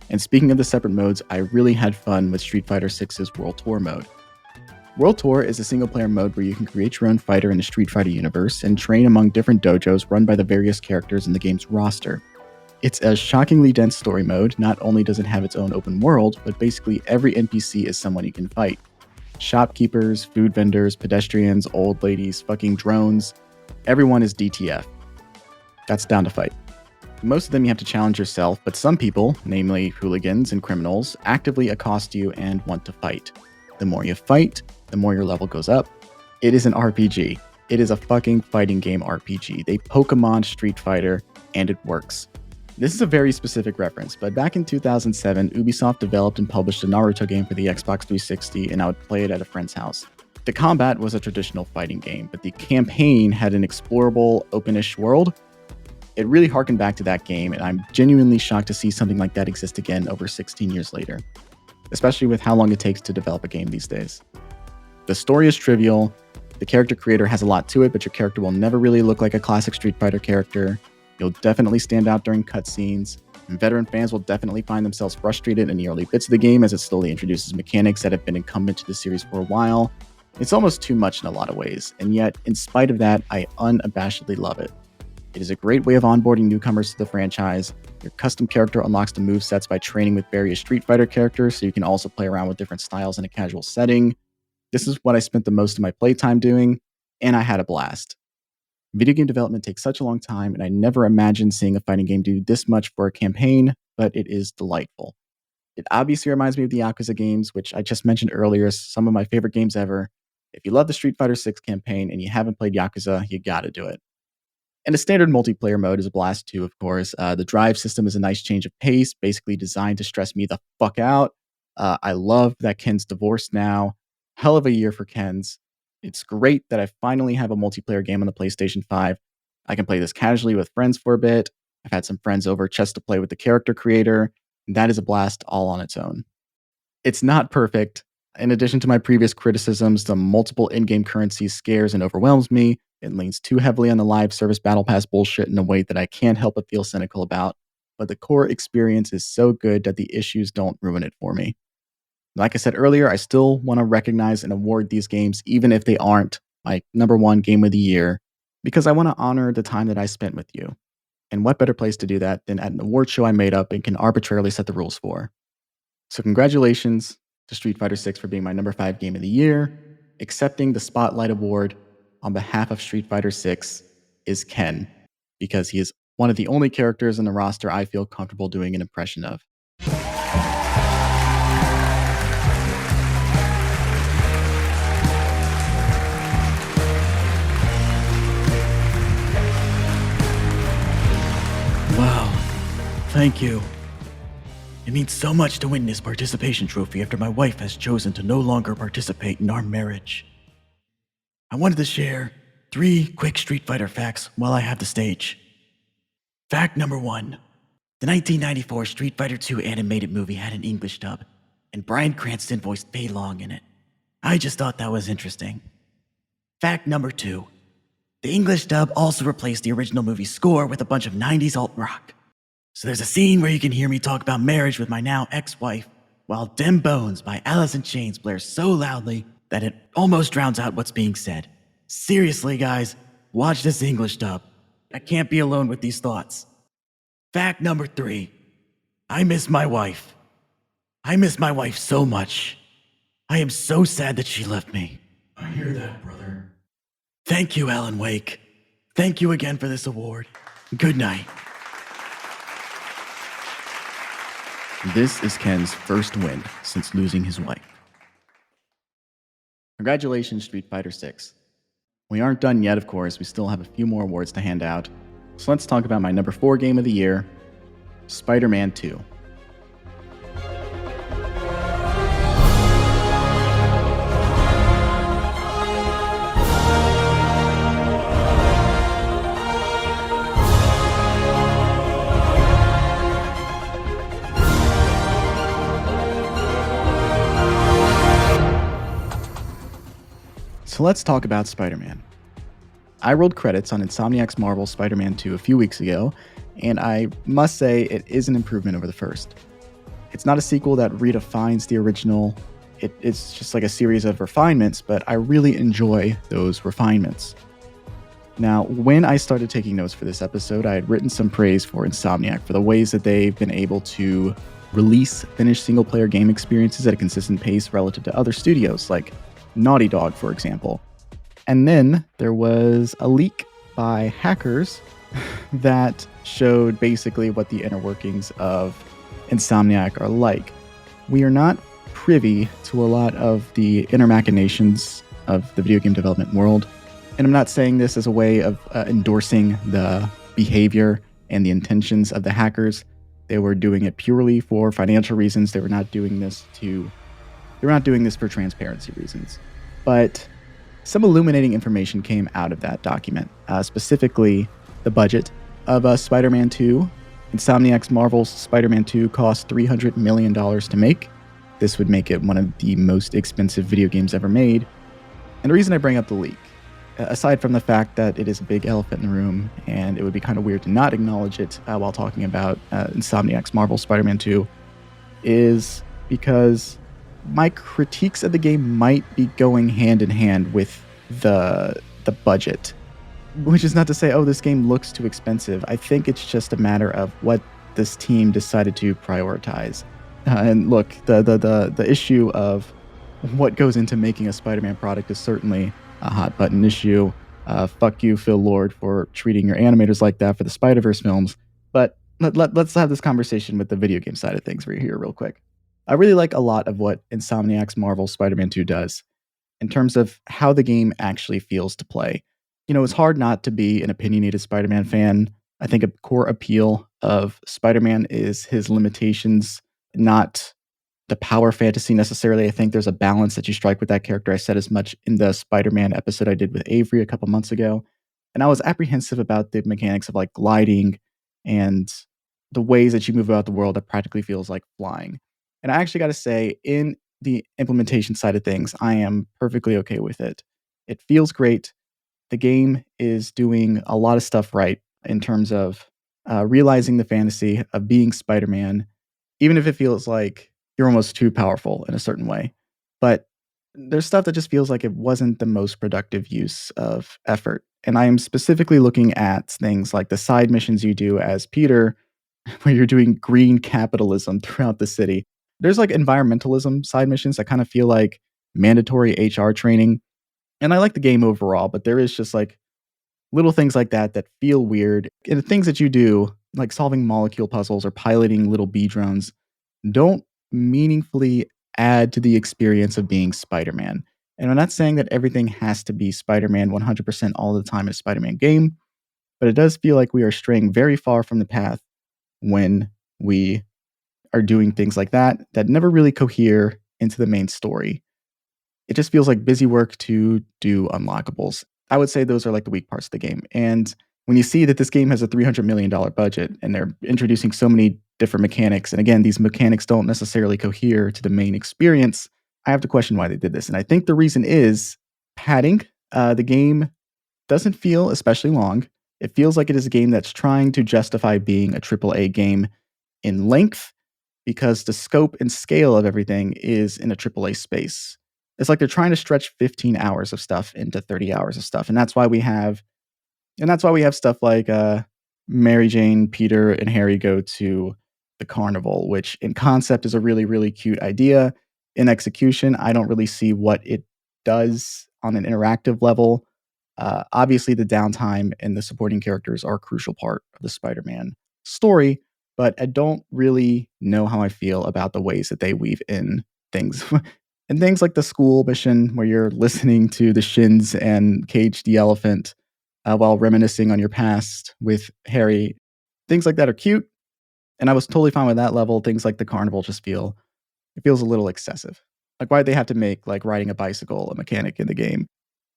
And speaking of the separate modes, I really had fun with Street Fighter 6's World Tour mode. World Tour is a single-player mode where you can create your own fighter in the Street Fighter universe and train among different dojos run by the various characters in the game's roster. It's a shockingly dense story mode. Not only does it have its own open world, but basically every NPC is someone you can fight. Shopkeepers, food vendors, pedestrians, old ladies, fucking drones. Everyone is DTF. That's down to fight. Most of them you have to challenge yourself, but some people, namely hooligans and criminals, actively accost you and want to fight. The more you fight, the more your level goes up. It is an RPG. It is a fucking fighting game RPG. They Pokemon Street Fighter, and it works. This is a very specific reference, but back in 2007, Ubisoft developed and published a Naruto game for the Xbox 360, and I would play it at a friend's house. The combat was a traditional fighting game, but the campaign had an explorable, openish world. It really harkened back to that game, and I'm genuinely shocked to see something like that exist again over 16 years later, especially with how long it takes to develop a game these days. The story is trivial, the character creator has a lot to it, but your character will never really look like a classic Street Fighter character. You'll definitely stand out during cutscenes, and veteran fans will definitely find themselves frustrated in the early bits of the game as it slowly introduces mechanics that have been incumbent to the series for a while. It's almost too much in a lot of ways, and yet, in spite of that, I unabashedly love it. It is a great way of onboarding newcomers to the franchise. Your custom character unlocks the movesets by training with various Street Fighter characters, so you can also play around with different styles in a casual setting. This is what I spent the most of my playtime doing, and I had a blast. Video game development takes such a long time, and I never imagined seeing a fighting game do this much for a campaign, but it is delightful. It obviously reminds me of the Yakuza games, which I just mentioned earlier as some of my favorite games ever. If you love the Street Fighter 6 campaign and you haven't played Yakuza, you gotta do it. And the standard multiplayer mode is a blast too, of course. The drive system is a nice change of pace, basically designed to stress me the fuck out. I love that Ken's divorced now. Hell of a year for Ken's. It's great that I finally have a multiplayer game on the PlayStation 5. I can play this casually with friends for a bit. I've had some friends over just to play with the character creator. And that is a blast all on its own. It's not perfect. In addition to my previous criticisms, the multiple in-game currencies scares and overwhelms me. It leans too heavily on the live service battle pass bullshit in a way that I can't help but feel cynical about. But the core experience is so good that the issues don't ruin it for me. Like I said earlier, I still want to recognize and award these games, even if they aren't my number one game of the year, because I want to honor the time that I spent with you. And what better place to do that than at an award show I made up and can arbitrarily set the rules for? So congratulations to Street Fighter 6 for being my number 5 game of the year. Accepting the Spotlight Award on behalf of Street Fighter 6 is Ken, because he is one of the only characters in the roster I feel comfortable doing an impression of. Wow. Thank you. It means so much to win this participation trophy after my wife has chosen to no longer participate in our marriage. I wanted to share 3 quick Street Fighter facts while I have the stage. Fact number 1. The 1994 Street Fighter II animated movie had an English dub, and Bryan Cranston voiced Fei Long in it. I just thought that was interesting. Fact number 2. The English dub also replaced the original movie score with a bunch of 90s alt-rock. So there's a scene where you can hear me talk about marriage with my now ex-wife, while Dem Bones by Alice in Chains blares so loudly that it almost drowns out what's being said. Seriously, guys, watch this English dub. I can't be alone with these thoughts. Fact number 3. I miss my wife. I miss my wife so much. I am so sad that she left me. I hear that, brother. Thank you, Alan Wake. Thank you again for this award. Good night. This is Ken's first win since losing his wife. Congratulations, Street Fighter 6. We aren't done yet, of course. We still have a few more awards to hand out. So let's talk about my number 4 game of the year, Spider-Man 2. So let's talk about Spider-Man. I rolled credits on Insomniac's Marvel's Spider-Man 2 a few weeks ago, and I must say it is an improvement over the first. It's not a sequel that redefines the original, it's just like a series of refinements, but I really enjoy those refinements. Now, when I started taking notes for this episode, I had written some praise for Insomniac for the ways that they've been able to release finished single-player game experiences at a consistent pace relative to other studios, like Naughty Dog, for example. And then there was a leak by hackers that showed basically what the inner workings of Insomniac are like. We are not privy to a lot of the inner machinations of the video game development world, and I'm not saying this as a way of endorsing the behavior and the intentions of the hackers. They were doing it purely for financial reasons. They were not doing this for transparency reasons. But some illuminating information came out of that document, specifically the budget of Spider-Man 2. Insomniac's Marvel's Spider-Man 2 cost $300 million to make. This would make it one of the most expensive video games ever made. And the reason I bring up the leak, aside from the fact that it is a big elephant in the room and it would be kind of weird to not acknowledge it while talking about Insomniac's Marvel's Spider-Man 2, is because my critiques of the game might be going hand in hand with the budget. Which is not to say, oh, this game looks too expensive. I think it's just a matter of what this team decided to prioritize. And look, the issue of what goes into making a Spider-Man product is certainly a hot button issue. Fuck you, Phil Lord, for treating your animators like that for the Spider-Verse films. But let's have this conversation with the video game side of things right here real quick. I really like a lot of what Insomniac's Marvel Spider-Man 2 does in terms of how the game actually feels to play. You know, it's hard not to be an opinionated Spider-Man fan. I think a core appeal of Spider-Man is his limitations, not the power fantasy necessarily. I think there's a balance that you strike with that character. I said as much in the Spider-Man episode I did with Avery a couple months ago. And I was apprehensive about the mechanics of like gliding and the ways that you move about the world that practically feels like flying. And I actually got to say, in the implementation side of things, I am perfectly okay with it. It feels great. The game is doing a lot of stuff right in terms of realizing the fantasy of being Spider-Man, even if it feels like you're almost too powerful in a certain way. But there's stuff that just feels like it wasn't the most productive use of effort. And I am specifically looking at things like the side missions you do as Peter, where you're doing green capitalism throughout the city. There's like environmentalism side missions that kind of feel like mandatory HR training. And I like the game overall, but there is just like little things like that that feel weird. And the things that you do, like solving molecule puzzles or piloting little bee drones, don't meaningfully add to the experience of being Spider-Man. And I'm not saying that everything has to be Spider-Man 100% all the time in a Spider-Man game, but it does feel like we are straying very far from the path when we are doing things like that never really cohere into the main story. It just feels like busy work to do unlockables. I would say those are like the weak parts of the game. And when you see that this game has a $300 million budget and they're introducing so many different mechanics, and again, these mechanics don't necessarily cohere to the main experience, I have to question why they did this. And I think the reason is padding. The game doesn't feel especially long. It feels like it is a game that's trying to justify being a AAA game in length because the scope and scale of everything is in a AAA space. It's like they're trying to stretch 15 hours of stuff into 30 hours of stuff. And that's why we have stuff like Mary Jane, Peter, and Harry go to the carnival, which in concept is a really, really cute idea. In execution, I don't really see what it does on an interactive level. Obviously, the downtime and the supporting characters are a crucial part of the Spider-Man story, but I don't really know how I feel about the ways that they weave in things. And things like the school mission where you're listening to the Shins and Cage the Elephant while reminiscing on your past with Harry. Things like that are cute, and I was totally fine with that level. Things like the carnival just feels a little excessive. Like, why'd they have to make like riding a bicycle a mechanic in the game,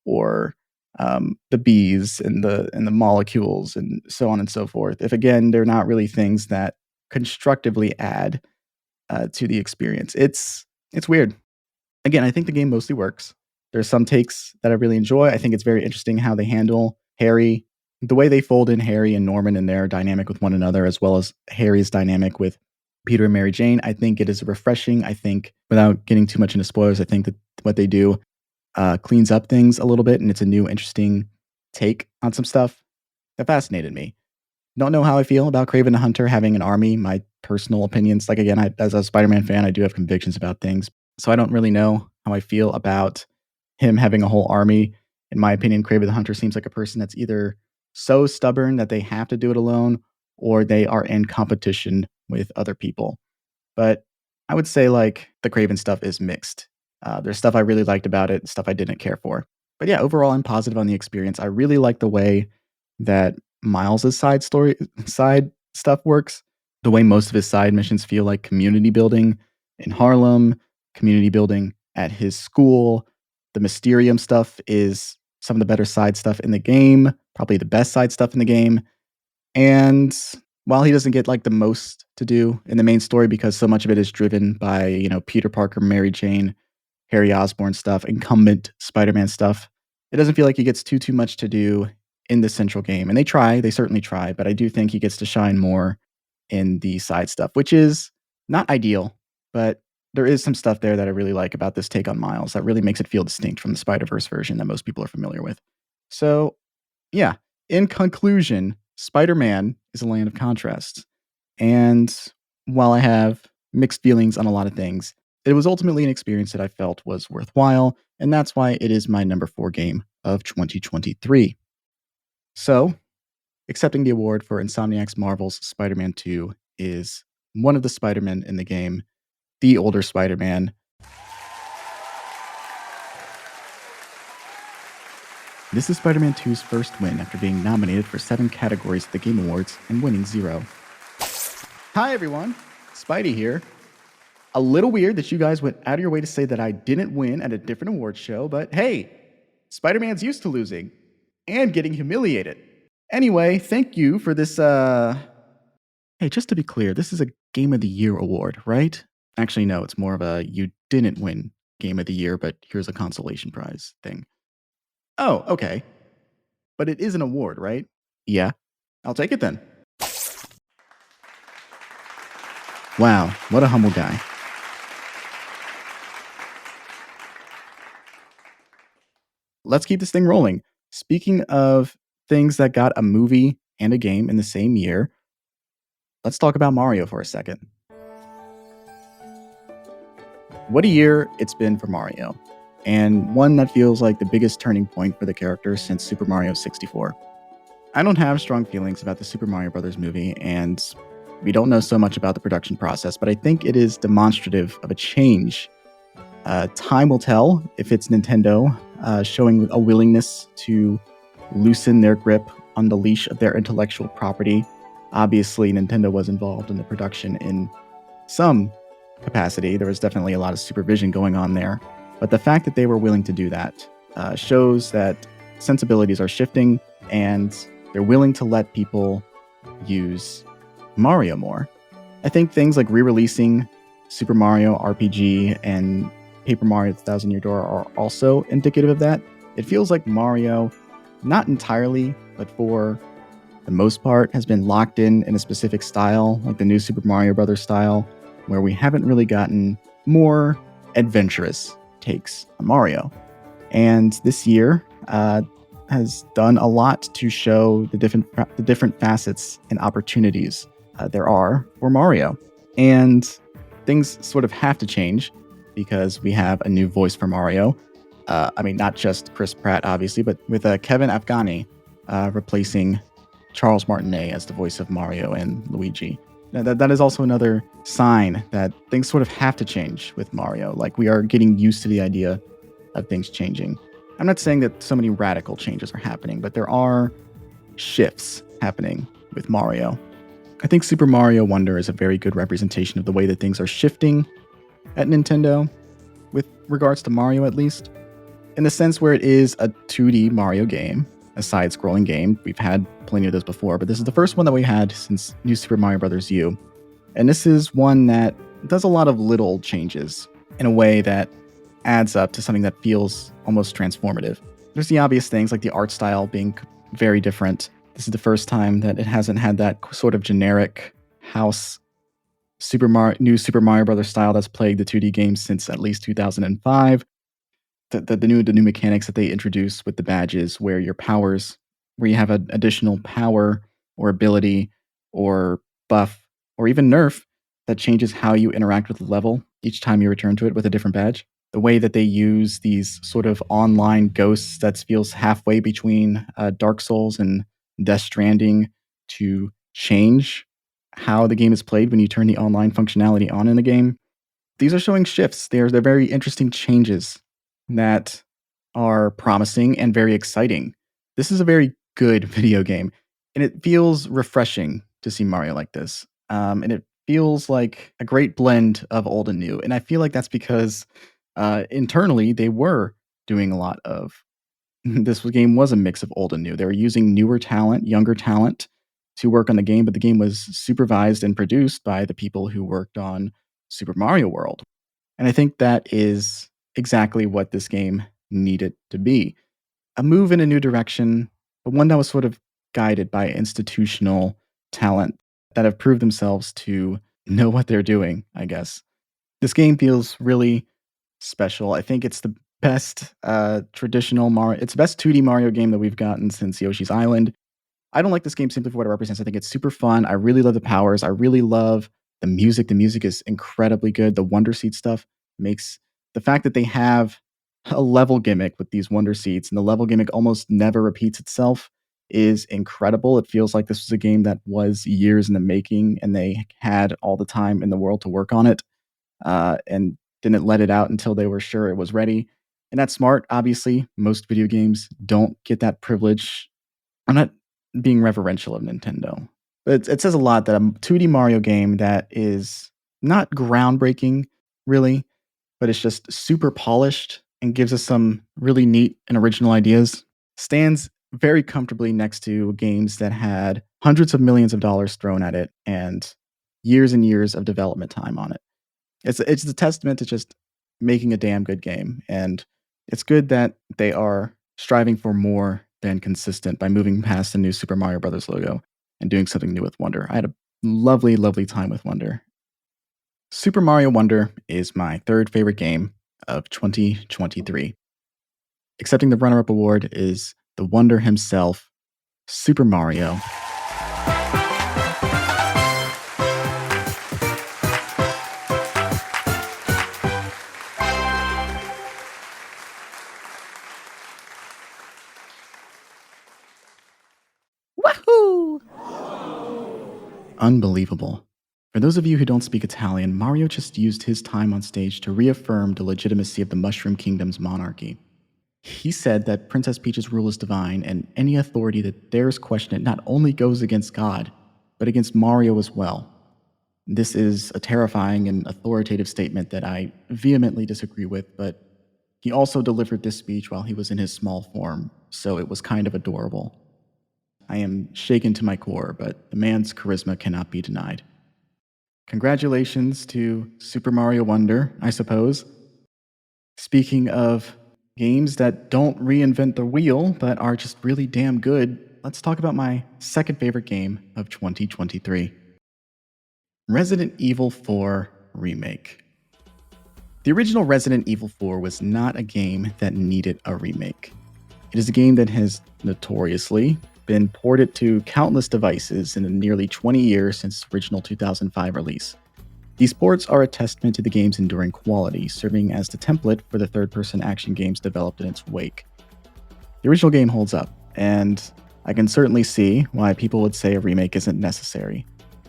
or the bees and the molecules and so on and so forth? If again, they're not really things that constructively add to the experience. It's weird. Again, I think the game mostly works. There's some takes that I really enjoy. I think it's very interesting how they handle Harry, the way they fold in Harry and Norman and their dynamic with one another, as well as Harry's dynamic with Peter and Mary Jane. I think it is refreshing. I think, without getting too much into spoilers, I think that what they do cleans up things a little bit, and it's a new, interesting take on some stuff that fascinated me. Don't know how I feel about Kraven the Hunter having an army. My personal opinions, like again, as a Spider-Man fan, I do have convictions about things. So I don't really know how I feel about him having a whole army. In my opinion, Kraven the Hunter seems like a person that's either so stubborn that they have to do it alone, or they are in competition with other people. But I would say like the Kraven stuff is mixed. There's stuff I really liked about it, stuff I didn't care for. But yeah, overall, I'm positive on the experience. I really like the way that Miles's side stuff works. The way most of his side missions feel like community building in Harlem, community building at his school. The Mysterium stuff is some of the better side stuff in the game, probably the best side stuff in the game. And while he doesn't get like the most to do in the main story because so much of it is driven by, Peter Parker, Mary Jane, Harry Osborn stuff, incumbent Spider-Man stuff, it doesn't feel like he gets too much to do in the central game. And they certainly try, but I do think he gets to shine more in the side stuff, which is not ideal, but there is some stuff there that I really like about this take on Miles that really makes it feel distinct from the Spider-Verse version that most people are familiar with. So, yeah, in conclusion, Spider-Man is a land of contrasts. And while I have mixed feelings on a lot of things, it was ultimately an experience that I felt was worthwhile, and that's why it is my number 4 game of 2023. So, accepting the award for Insomniac's Marvel's Spider-Man 2 is one of the Spider-Men in the game, the older Spider-Man. This is Spider-Man 2's first win after being nominated for 7 categories at the Game Awards and winning 0. Hi everyone, Spidey here. A little weird that you guys went out of your way to say that I didn't win at a different awards show, but hey, Spider-Man's used to losing and getting humiliated. Anyway, thank you for this, Hey, just to be clear, this is a Game of the Year award, right? Actually, no, it's more of a you didn't win Game of the Year, but here's a consolation prize thing. Oh, okay. But it is an award, right? Yeah. I'll take it then. Wow, what a humble guy. Let's keep this thing rolling. Speaking of things that got a movie and a game in the same year, let's talk about Mario for a second. What a year it's been for Mario, and one that feels like the biggest turning point for the character since Super Mario 64. I don't have strong feelings about the Super Mario Bros. Movie, and we don't know so much about the production process, but I think it is demonstrative of a change. Time will tell if it's Nintendo showing a willingness to loosen their grip on the leash of their intellectual property. Obviously, Nintendo was involved in the production in some capacity. There was definitely a lot of supervision going on there. But the fact that they were willing to do that shows that sensibilities are shifting and they're willing to let people use Mario more. I think things like re-releasing Super Mario RPG and Paper Mario The Thousand Year Door are also indicative of that. It feels like Mario, not entirely, but for the most part, has been locked in a specific style, like the new Super Mario Bros. Style, where we haven't really gotten more adventurous takes on Mario. And this year has done a lot to show the different facets and opportunities there are for Mario. And things sort of have to change because we have a new voice for Mario. Not just Chris Pratt, obviously, but with Kevin Afghani replacing Charles Martinet as the voice of Mario and Luigi. Now, that is also another sign that things sort of have to change with Mario. Like, we are getting used to the idea of things changing. I'm not saying that so many radical changes are happening, but there are shifts happening with Mario. I think Super Mario Wonder is a very good representation of the way that things are shifting at Nintendo, with regards to Mario at least, in the sense where it is a 2D Mario game, a side-scrolling game. We've had plenty of those before, but this is the first one that we had since New Super Mario Bros. U. And this is one that does a lot of little changes in a way that adds up to something that feels almost transformative. There's the obvious things like the art style being very different. This is the first time that it hasn't had that sort of generic house new Super Mario Bros. Style that's plagued the 2D games since at least 2005. The new mechanics that they introduced with the badges, where you have an additional power or ability or buff or even nerf that changes how you interact with the level each time you return to it with a different badge. The way that they use these sort of online ghosts that feels halfway between Dark Souls and Death Stranding to change how the game is played when you turn the online functionality on in the game. These are showing shifts. They're very interesting changes that are promising and very exciting. This is a very good video game, and it feels refreshing to see Mario like this. And it feels like a great blend of old and new. And I feel like that's because internally they were doing a lot of this game was a mix of old and new. They were using newer talent, younger talent to work on the game, but the game was supervised and produced by the people who worked on Super Mario World. And I think that is exactly what this game needed to be. A move in a new direction, but one that was sort of guided by institutional talent that have proved themselves to know what they're doing, I guess. This game feels really special. I think it's the best traditional Mario. It's the best 2D Mario game that we've gotten since Yoshi's Island. I don't like this game simply for what it represents. I think it's super fun. I really love the powers. I really love the music. The music is incredibly good. The Wonder Seed stuff makes the fact that they have a level gimmick with these Wonder Seeds, and the level gimmick almost never repeats itself, is incredible. It feels like this was a game that was years in the making, and they had all the time in the world to work on it, and didn't let it out until they were sure it was ready. And that's smart. Obviously, most video games don't get that privilege. I'm not being reverential of Nintendo, but it says a lot that a 2D Mario game that is not groundbreaking, really, but it's just super polished and gives us some really neat and original ideas, stands very comfortably next to games that had hundreds of millions of dollars thrown at it and years of development time on it. It's a testament to just making a damn good game, and it's good that they are striving for more than consistent by moving past the new Super Mario Brothers logo and doing something new with Wonder. I had a lovely, lovely time with Wonder. Super Mario Wonder is my third favorite game of 2023. Accepting the runner-up award is the Wonder himself, Super Mario. Wahoo! Unbelievable. For those of you who don't speak Italian, Mario just used his time on stage to reaffirm the legitimacy of the Mushroom Kingdom's monarchy. He said that Princess Peach's rule is divine, and any authority that dares question it not only goes against God, but against Mario as well. This is a terrifying and authoritative statement that I vehemently disagree with, but he also delivered this speech while he was in his small form, so it was kind of adorable. I am shaken to my core, but the man's charisma cannot be denied. Congratulations to Super Mario Wonder, I suppose. Speaking of games that don't reinvent the wheel, but are just really damn good, let's talk about my second favorite game of 2023. Resident Evil 4 Remake. The original Resident Evil 4 was not a game that needed a remake. It is a game that has notoriously been ported to countless devices in the nearly 20 years since its original 2005 release. These ports are a testament to the game's enduring quality, serving as the template for the third-person action games developed in its wake. The original game holds up, and I can certainly see why people would say a remake isn't necessary.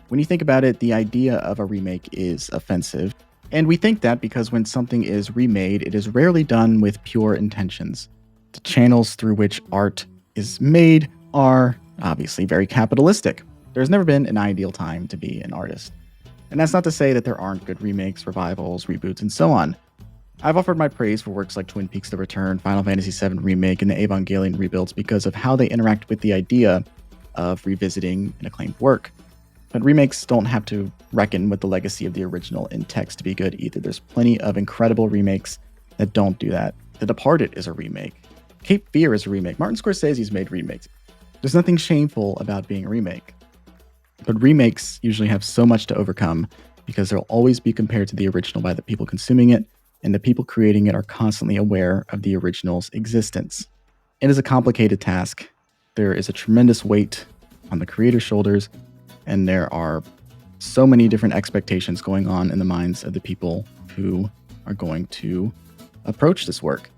When you think about it, the idea of a remake is offensive, and we think that because when something is remade, it is rarely done with pure intentions. The channels through which art is made are obviously very capitalistic. There's never been an ideal time to be an artist. And that's not to say that there aren't good remakes, revivals, reboots, and so on. I've offered my praise for works like Twin Peaks: The Return, Final Fantasy VII Remake, and the Evangelion rebuilds because of how they interact with the idea of revisiting an acclaimed work. But remakes don't have to reckon with the legacy of the original in text to be good either. There's plenty of incredible remakes that don't do that. The Departed is a remake. Cape Fear is a remake. Martin Scorsese's made remakes. There's nothing shameful about being a remake. But remakes usually have so much to overcome because they'll always be compared to the original by the people consuming it, and the people creating it are constantly aware of the original's existence. It is a complicated task. There is a tremendous weight on the creator's shoulders, and there are so many different expectations going on in the minds of the people who are going to approach this work.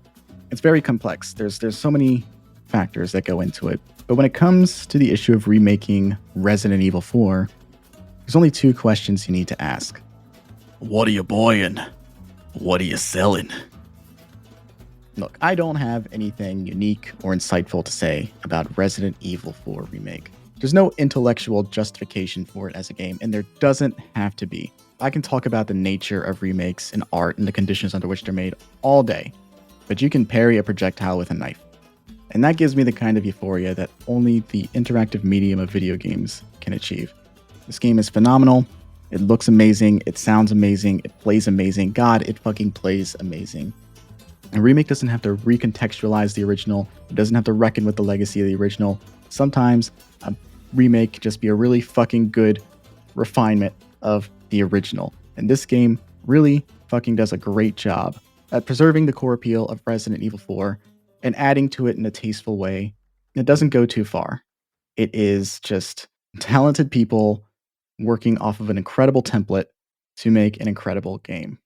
It's very complex. There's so many factors that go into it. But when it comes to the issue of remaking Resident Evil 4, there's only two questions you need to ask. What are you buying? What are you selling? Look, I don't have anything unique or insightful to say about Resident Evil 4 Remake. There's no intellectual justification for it as a game, and there doesn't have to be. I can talk about the nature of remakes and art and the conditions under which they're made all day, but you can parry a projectile with a knife. And that gives me the kind of euphoria that only the interactive medium of video games can achieve. This game is phenomenal. It looks amazing. It sounds amazing. It plays amazing. God, it fucking plays amazing. A remake doesn't have to recontextualize the original. It doesn't have to reckon with the legacy of the original. Sometimes a remake can just be a really fucking good refinement of the original. And this game really fucking does a great job at preserving the core appeal of Resident Evil 4 and adding to it in a tasteful way. It doesn't go too far. It is just talented people working off of an incredible template to make an incredible game.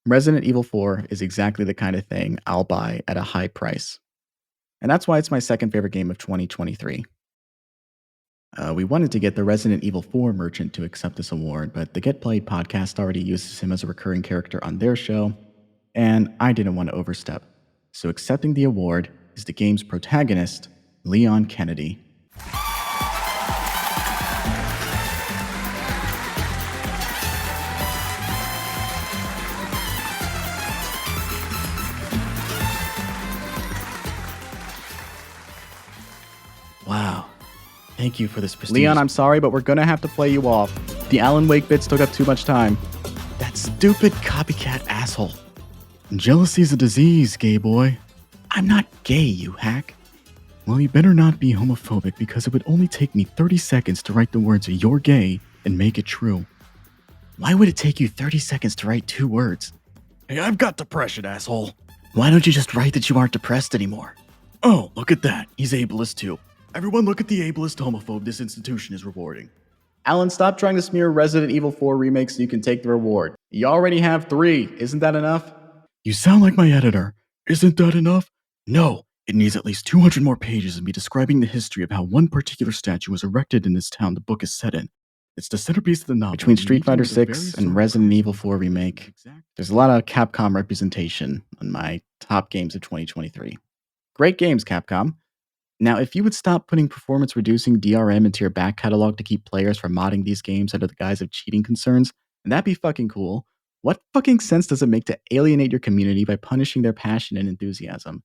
Resident Evil 4 is exactly the kind of thing I'll buy at a high price. And that's why it's my second favorite game of 2023. We wanted to get the Resident Evil 4 merchant to accept this award, but the Get Played podcast already uses him as a recurring character on their show, and I didn't want to overstep. So accepting the award is the game's protagonist, Leon Kennedy. Wow. Thank you for this prestigious... Leon, I'm sorry, but we're gonna have to play you off. The Alan Wake bits took up too much time. That stupid copycat asshole. Jealousy's a disease, gay boy. I'm not gay, you hack. Well, you better not be homophobic, because it would only take me 30 seconds to write the words "you're gay" and make it true. Why would it take you 30 seconds to write 2 words? Hey, I've got depression, asshole. Why don't you just write that you aren't depressed anymore? Oh, look at that. He's ableist too. Everyone look at the ableist homophobe this institution is rewarding. Alan, stop trying to smear Resident Evil 4 remake so you can take the reward. You already have 3. Isn't that enough? You sound like my editor. Isn't that enough? No, it needs at least 200 more pages of me describing the history of how one particular statue was erected in this town the book is set in. It's the centerpiece of the novel. Between Street Fighter 6 and Resident Evil 4 remake, there's a lot of Capcom representation on my top games of 2023. Great games, Capcom. Now, if you would stop putting performance-reducing DRM into your back catalog to keep players from modding these games under the guise of cheating concerns, and that'd be fucking cool, what fucking sense does it make to alienate your community by punishing their passion and enthusiasm?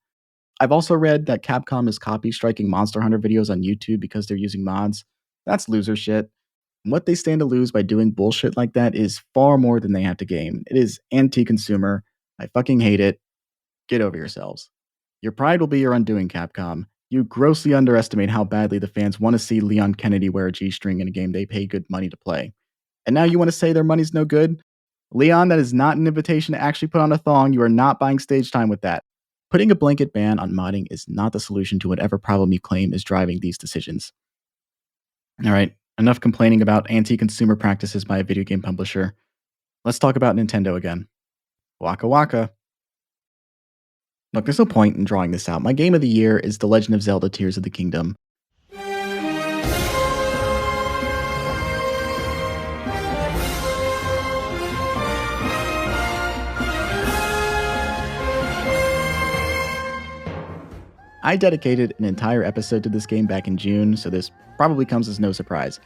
I've also read that Capcom is copy-striking Monster Hunter videos on YouTube because they're using mods. That's loser shit. What they stand to lose by doing bullshit like that is far more than they have to gain. It is anti-consumer. I fucking hate it. Get over yourselves. Your pride will be your undoing, Capcom. You grossly underestimate how badly the fans want to see Leon Kennedy wear a G-string in a game they pay good money to play. And now you want to say their money's no good? Leon, that is not an invitation to actually put on a thong. You are not buying stage time with that. Putting a blanket ban on modding is not the solution to whatever problem you claim is driving these decisions. Alright, enough complaining about anti-consumer practices by a video game publisher. Let's talk about Nintendo again. Waka waka. Look, there's no point in drawing this out. My game of the year is The Legend of Zelda Tears of the Kingdom. I dedicated an entire episode to this game back in June, so this probably comes as no surprise.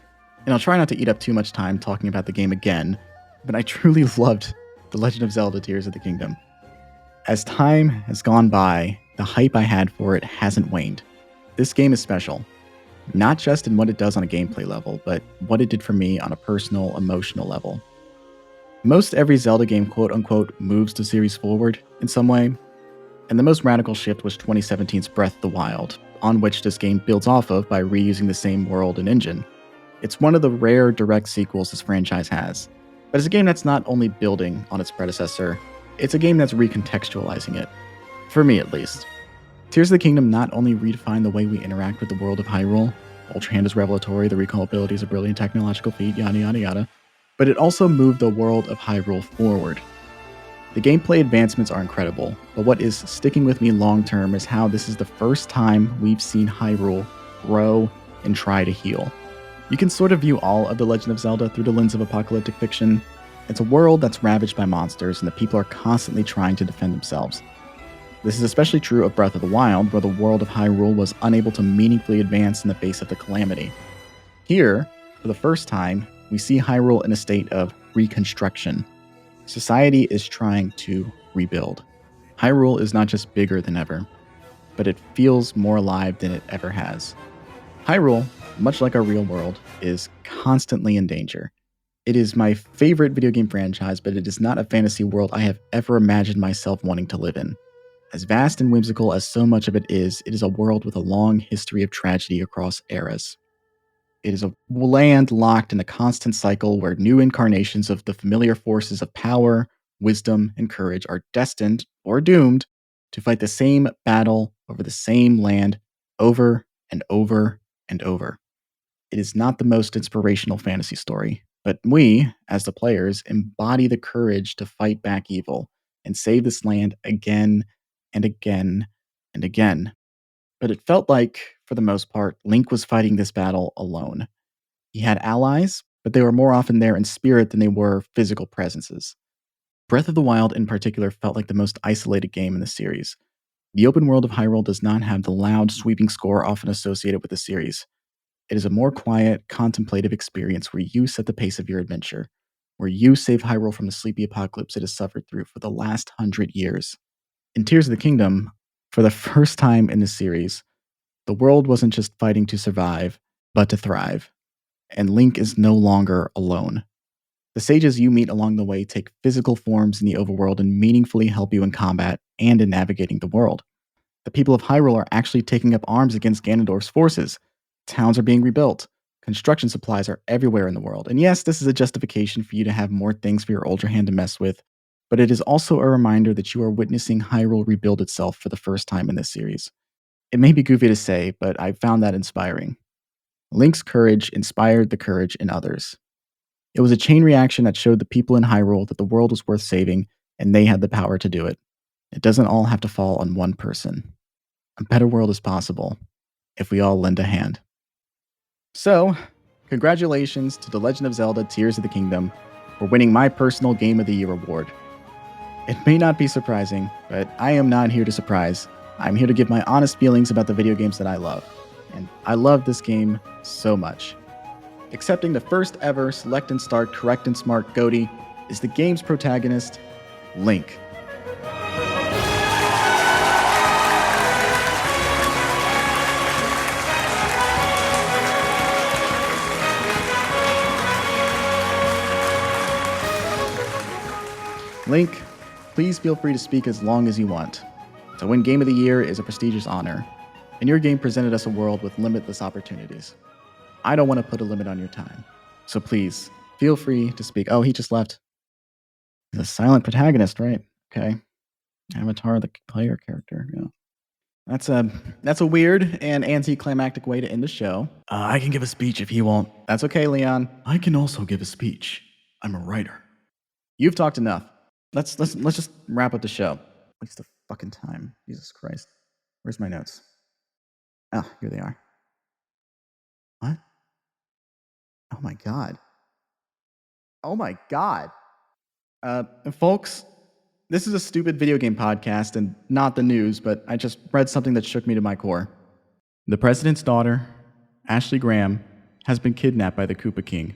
And I'll try not to eat up too much time talking about the game again, but I truly loved The Legend of Zelda Tears of the Kingdom. As time has gone by, the hype I had for it hasn't waned. This game is special, not just in what it does on a gameplay level, but what it did for me on a personal, emotional level. Most every Zelda game quote-unquote moves the series forward in some way, and the most radical shift was 2017's Breath of the Wild, on which this game builds off of by reusing the same world and engine. It's one of the rare direct sequels this franchise has, but it's a game that's not only building on its predecessor, it's a game that's recontextualizing it. For me, at least. Tears of the Kingdom not only redefined the way we interact with the world of Hyrule, Ultra Hand is revelatory, the recall ability is a brilliant technological feat, yada yada yada, but it also moved the world of Hyrule forward. The gameplay advancements are incredible, but what is sticking with me long term is how this is the first time we've seen Hyrule grow and try to heal. You can sort of view all of The Legend of Zelda through the lens of apocalyptic fiction. It's a world that's ravaged by monsters and the people are constantly trying to defend themselves. This is especially true of Breath of the Wild, where the world of Hyrule was unable to meaningfully advance in the face of the calamity. Here, for the first time, we see Hyrule in a state of reconstruction. Society is trying to rebuild. Hyrule is not just bigger than ever. but it feels more alive than it ever has. Hyrule, much like our real world, is constantly in danger. It is my favorite video game franchise, but it is not a fantasy world I have ever imagined myself wanting to live in. As vast and whimsical as so much of it is a world with a long history of tragedy across eras. It is a land locked in a constant cycle where new incarnations of the familiar forces of power, wisdom, and courage are destined, or doomed, to fight the same battle over the same land over and over and over. It is not the most inspirational fantasy story, but we, as the players, embody the courage to fight back evil and save this land again and again and again. But it felt like, for the most part, Link was fighting this battle alone. He had allies, but they were more often there in spirit than they were physical presences. Breath of the Wild, in particular, felt like the most isolated game in the series. The open world of Hyrule does not have the loud, sweeping score often associated with the series. It is a more quiet, contemplative experience where you set the pace of your adventure, where you save Hyrule from the sleepy apocalypse it has suffered through for the last 100 years. In Tears of the Kingdom, for the first time in the series, the world wasn't just fighting to survive, but to thrive. And Link is no longer alone. The sages you meet along the way take physical forms in the overworld and meaningfully help you in combat and in navigating the world. The people of Hyrule are actually taking up arms against Ganondorf's forces. Towns are being rebuilt. Construction supplies are everywhere in the world. And yes, this is a justification for you to have more things for your older hand to mess with, but it is also a reminder that you are witnessing Hyrule rebuild itself for the first time in this series. It may be goofy to say, but I found that inspiring. Link's courage inspired the courage in others. It was a chain reaction that showed the people in Hyrule that the world was worth saving, and they had the power to do it. It doesn't all have to fall on one person. A better world is possible if we all lend a hand. So, congratulations to The Legend of Zelda Tears of the Kingdom for winning my personal Game of the Year award. It may not be surprising, but I am not here to surprise. I'm here to give my honest feelings about the video games that I love. And I love this game so much. Accepting the first ever Select and Start Correct and Smart GOTY is the game's protagonist, Link. Link, please feel free to speak as long as you want. To win Game of the Year is a prestigious honor, and your game presented us a world with limitless opportunities. I don't want to put a limit on your time, so please, feel free to speak. Oh, he just left. He's a silent protagonist, right? Okay. Avatar, the player character, yeah. That's a weird and anticlimactic way to end the show. I can give a speech if he won't. That's okay, Leon. I can also give a speech. I'm a writer. You've talked enough. Let's just wrap up the show. Waste of fucking time. Jesus Christ. Where's my notes? Oh, here they are. What? Oh my god. Oh my god. Folks, this is a stupid video game podcast and not the news, but I just read something that shook me to my core. The president's daughter, Ashley Graham, has been kidnapped by the Koopa King,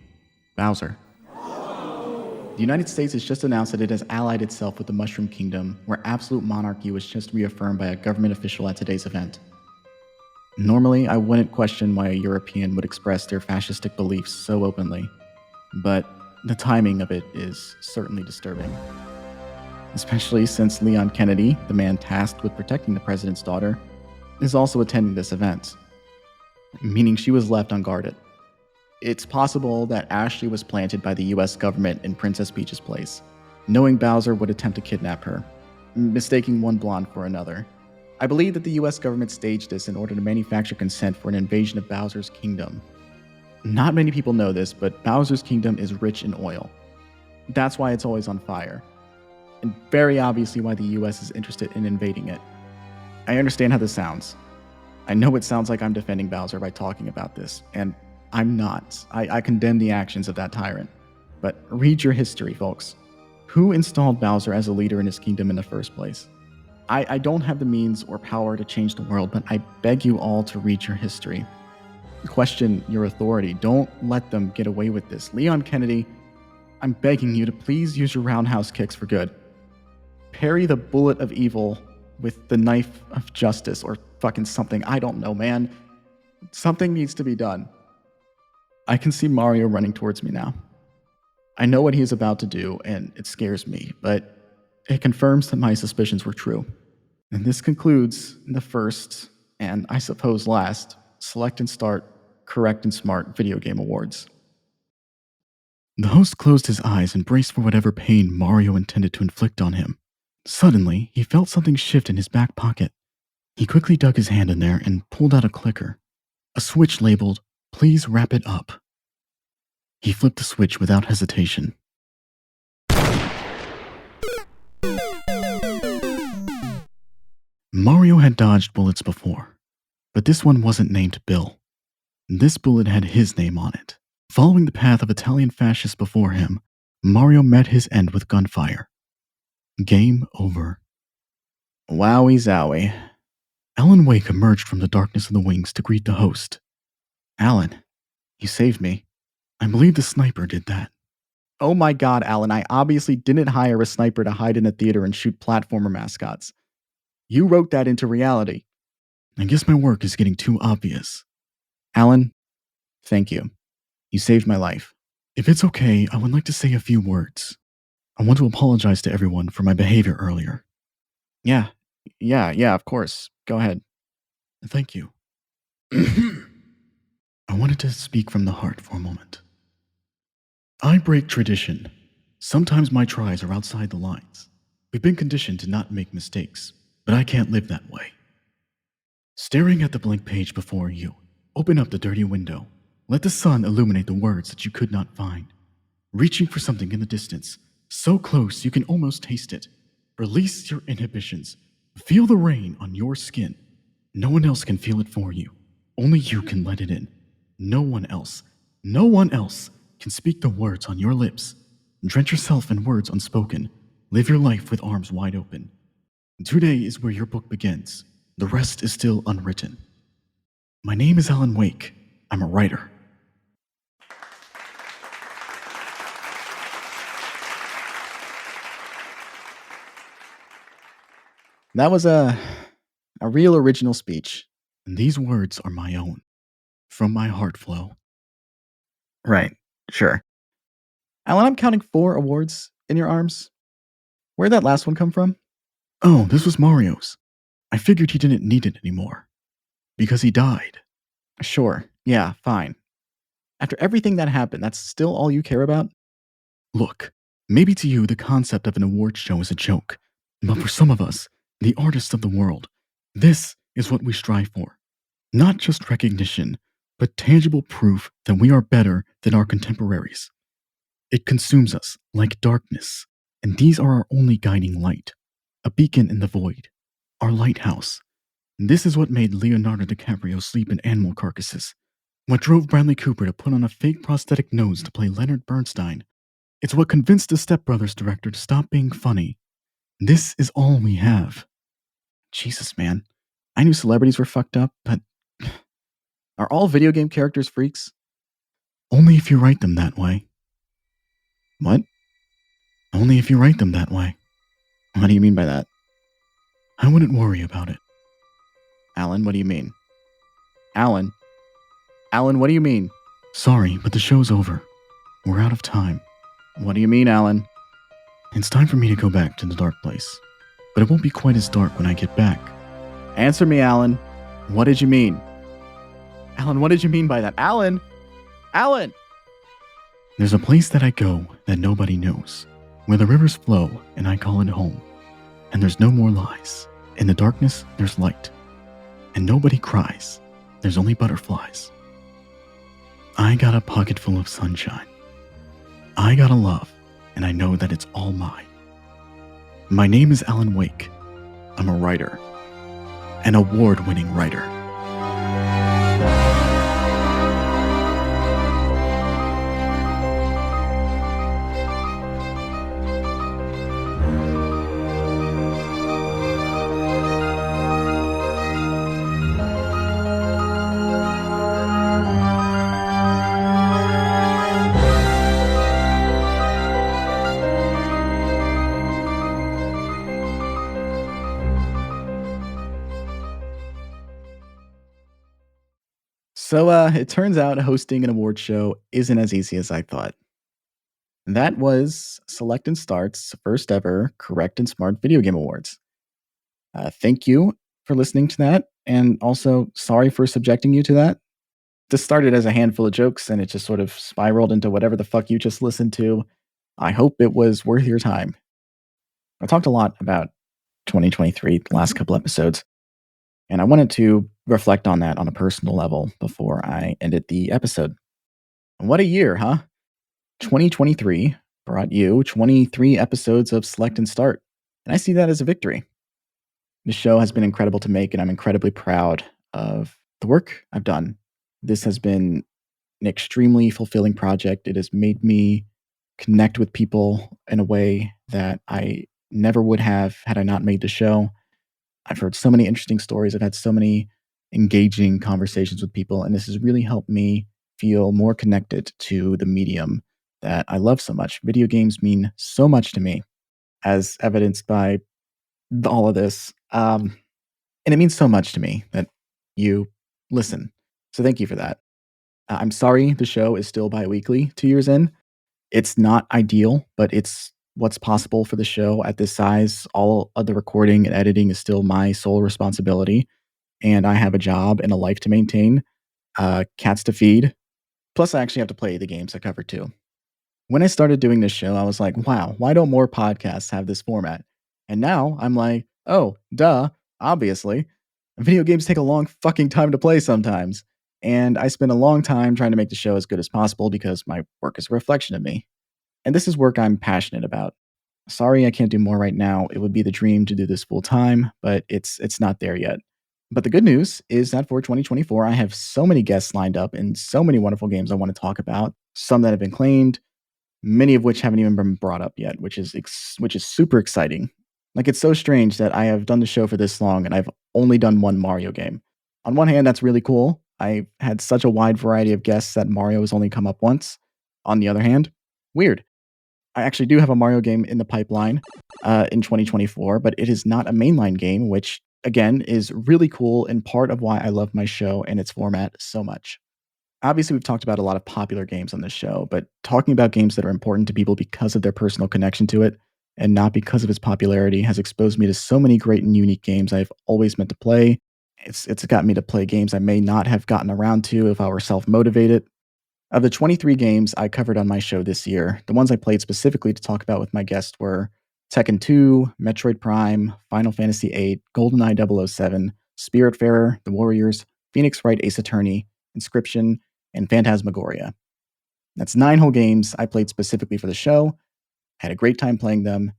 Bowser. The United States has just announced that it has allied itself with the Mushroom Kingdom, where absolute monarchy was just reaffirmed by a government official at today's event. Normally, I wouldn't question why a European would express their fascistic beliefs so openly, but the timing of it is certainly disturbing. Especially since Leon Kennedy, the man tasked with protecting the president's daughter, is also attending this event, meaning she was left unguarded. It's possible that Ashley was planted by the US government in Princess Peach's place, knowing Bowser would attempt to kidnap her, mistaking one blonde for another. I believe that the US government staged this in order to manufacture consent for an invasion of Bowser's kingdom. Not many people know this, but Bowser's kingdom is rich in oil. That's why it's always on fire. And very obviously why the US is interested in invading it. I understand how this sounds. I know it sounds like I'm defending Bowser by talking about this, and I'm not. I condemn the actions of that tyrant. But read your history, folks. Who installed Bowser as a leader in his kingdom in the first place? I don't have the means or power to change the world, but I beg you all to read your history. Question your authority. Don't let them get away with this. Leon Kennedy, I'm begging you to please use your roundhouse kicks for good. Parry the bullet of evil with the knife of justice or fucking something. I don't know, man. Something needs to be done. I can see Mario running towards me now. I know what he is about to do, and it scares me, but it confirms that my suspicions were true. And this concludes the first, and I suppose last, Select and Start Correct and Smart Video Game Awards. The host closed his eyes and braced for whatever pain Mario intended to inflict on him. Suddenly, he felt something shift in his back pocket. He quickly dug his hand in there and pulled out a clicker. A switch labeled, "Please wrap it up." He flipped the switch without hesitation. Mario had dodged bullets before, but this one wasn't named Bill. This bullet had his name on it. Following the path of Italian fascists before him, Mario met his end with gunfire. Game over. Wowie zowie. Alan Wake emerged from the darkness of the wings to greet the host. Alan, you saved me. I believe the sniper did that. Oh my god, Alan, I obviously didn't hire a sniper to hide in a theater and shoot platformer mascots. You wrote that into reality. I guess my work is getting too obvious. Alan, thank you. You saved my life. If it's okay, I would like to say a few words. I want to apologize to everyone for my behavior earlier. Yeah, of course. Go ahead. Thank you. I wanted to speak from the heart for a moment. I break tradition. Sometimes my tries are outside the lines. We've been conditioned to not make mistakes, but I can't live that way. Staring at the blank page before you, open up the dirty window. Let the sun illuminate the words that you could not find. Reaching for something in the distance, so close you can almost taste it. Release your inhibitions. Feel the rain on your skin. No one else can feel it for you. Only you can let it in. No one else can speak the words on your lips. Drench yourself in words unspoken. Live your life with arms wide open. Today is where your book begins. The rest is still unwritten. My name is Alan Wake. I'm a writer. That was a real original speech. And these words are my own. From my heart flow. Right, sure. Alan, I'm counting 4 awards in your arms. Where'd that last one come from? Oh, this was Mario's. I figured he didn't need it anymore. Because he died. Sure, yeah, fine. After everything that happened, that's still all you care about? Look, maybe to you the concept of an award show is a joke. But for some of us, the artists of the world, this is what we strive for. Not just recognition, but tangible proof that we are better than our contemporaries. It consumes us like darkness, and these are our only guiding light, a beacon in the void, our lighthouse. This is what made Leonardo DiCaprio sleep in animal carcasses, what drove Bradley Cooper to put on a fake prosthetic nose to play Leonard Bernstein. It's what convinced the Step Brothers director to stop being funny. This is all we have. Jesus, man. I knew celebrities were fucked up, but are all video game characters freaks? Only if you write them that way. What? Only if you write them that way. What do you mean by that? I wouldn't worry about it. Alan, what do you mean? Alan, what do you mean? Sorry, but the show's over. We're out of time. What do you mean, Alan? It's time for me to go back to the dark place. But it won't be quite as dark when I get back. Answer me, Alan. What did you mean? Alan, what did you mean by that? Alan! There's a place that I go that nobody knows, where the rivers flow and I call it home. And there's no more lies. In the darkness, there's light. And nobody cries. There's only butterflies. I got a pocket full of sunshine. I got a love, and I know that it's all mine. My name is Alan Wake. I'm a writer. An award-winning writer. So it turns out hosting an award show isn't as easy as I thought. That was Select and Start's first ever Correct and Smart Video Game Awards. Thank you for listening to that, and also sorry for subjecting you to that. This started as a handful of jokes, and it just sort of spiraled into whatever the fuck you just listened to. I hope it was worth your time. I talked a lot about 2023 the last couple episodes, and I wanted to reflect on that on a personal level before I ended the episode. What a year, huh? 2023 brought you 23 episodes of Select and Start, and I see that as a victory. The show has been incredible to make, and I'm incredibly proud of the work I've done. This has been an extremely fulfilling project. It has made me connect with people in a way that I never would have had I not made the show. I've heard so many interesting stories. I've had so many engaging conversations with people, and this has really helped me feel more connected to the medium that I love so much. Video games mean so much to me, as evidenced by all of this. And it means so much to me that you listen. So thank you for that. I'm sorry the show is still bi-weekly 2 years in. It's not ideal, but it's what's possible for the show at this size. All of the recording and editing is still my sole responsibility. And I have a job and a life to maintain, cats to feed. Plus, I actually have to play the games I cover too. When I started doing this show, I was like, wow, why don't more podcasts have this format? And now I'm like, oh, duh, obviously. Video games take a long fucking time to play sometimes. And I spend a long time trying to make the show as good as possible because my work is a reflection of me. And this is work I'm passionate about. Sorry I can't do more right now. It would be the dream to do this full time, but it's not there yet. But the good news is that for 2024, I have so many guests lined up and so many wonderful games I want to talk about, some that have been claimed, many of which haven't even been brought up yet, which is super exciting. Like, it's so strange that I have done the show for this long and I've only done one Mario game. On one hand, that's really cool. I had such a wide variety of guests that Mario has only come up once. On the other hand, weird. I actually do have a Mario game in the pipeline in 2024, but it is not a mainline game, which again is really cool and part of why I love my show and its format so much. Obviously, we've talked about a lot of popular games on this show, but talking about games that are important to people because of their personal connection to it and not because of its popularity has exposed me to so many great and unique games I've always meant to play. It's got me to play games I may not have gotten around to if I were self-motivated. Of the 23 games I covered on my show this year, the ones I played specifically to talk about with my guest were Tekken 2, Metroid Prime, Final Fantasy VIII, GoldenEye 007, Spiritfarer, The Warriors, Phoenix Wright Ace Attorney, Inscription, and Phantasmagoria. That's 9 whole games I played specifically for the show. I had a great time playing them.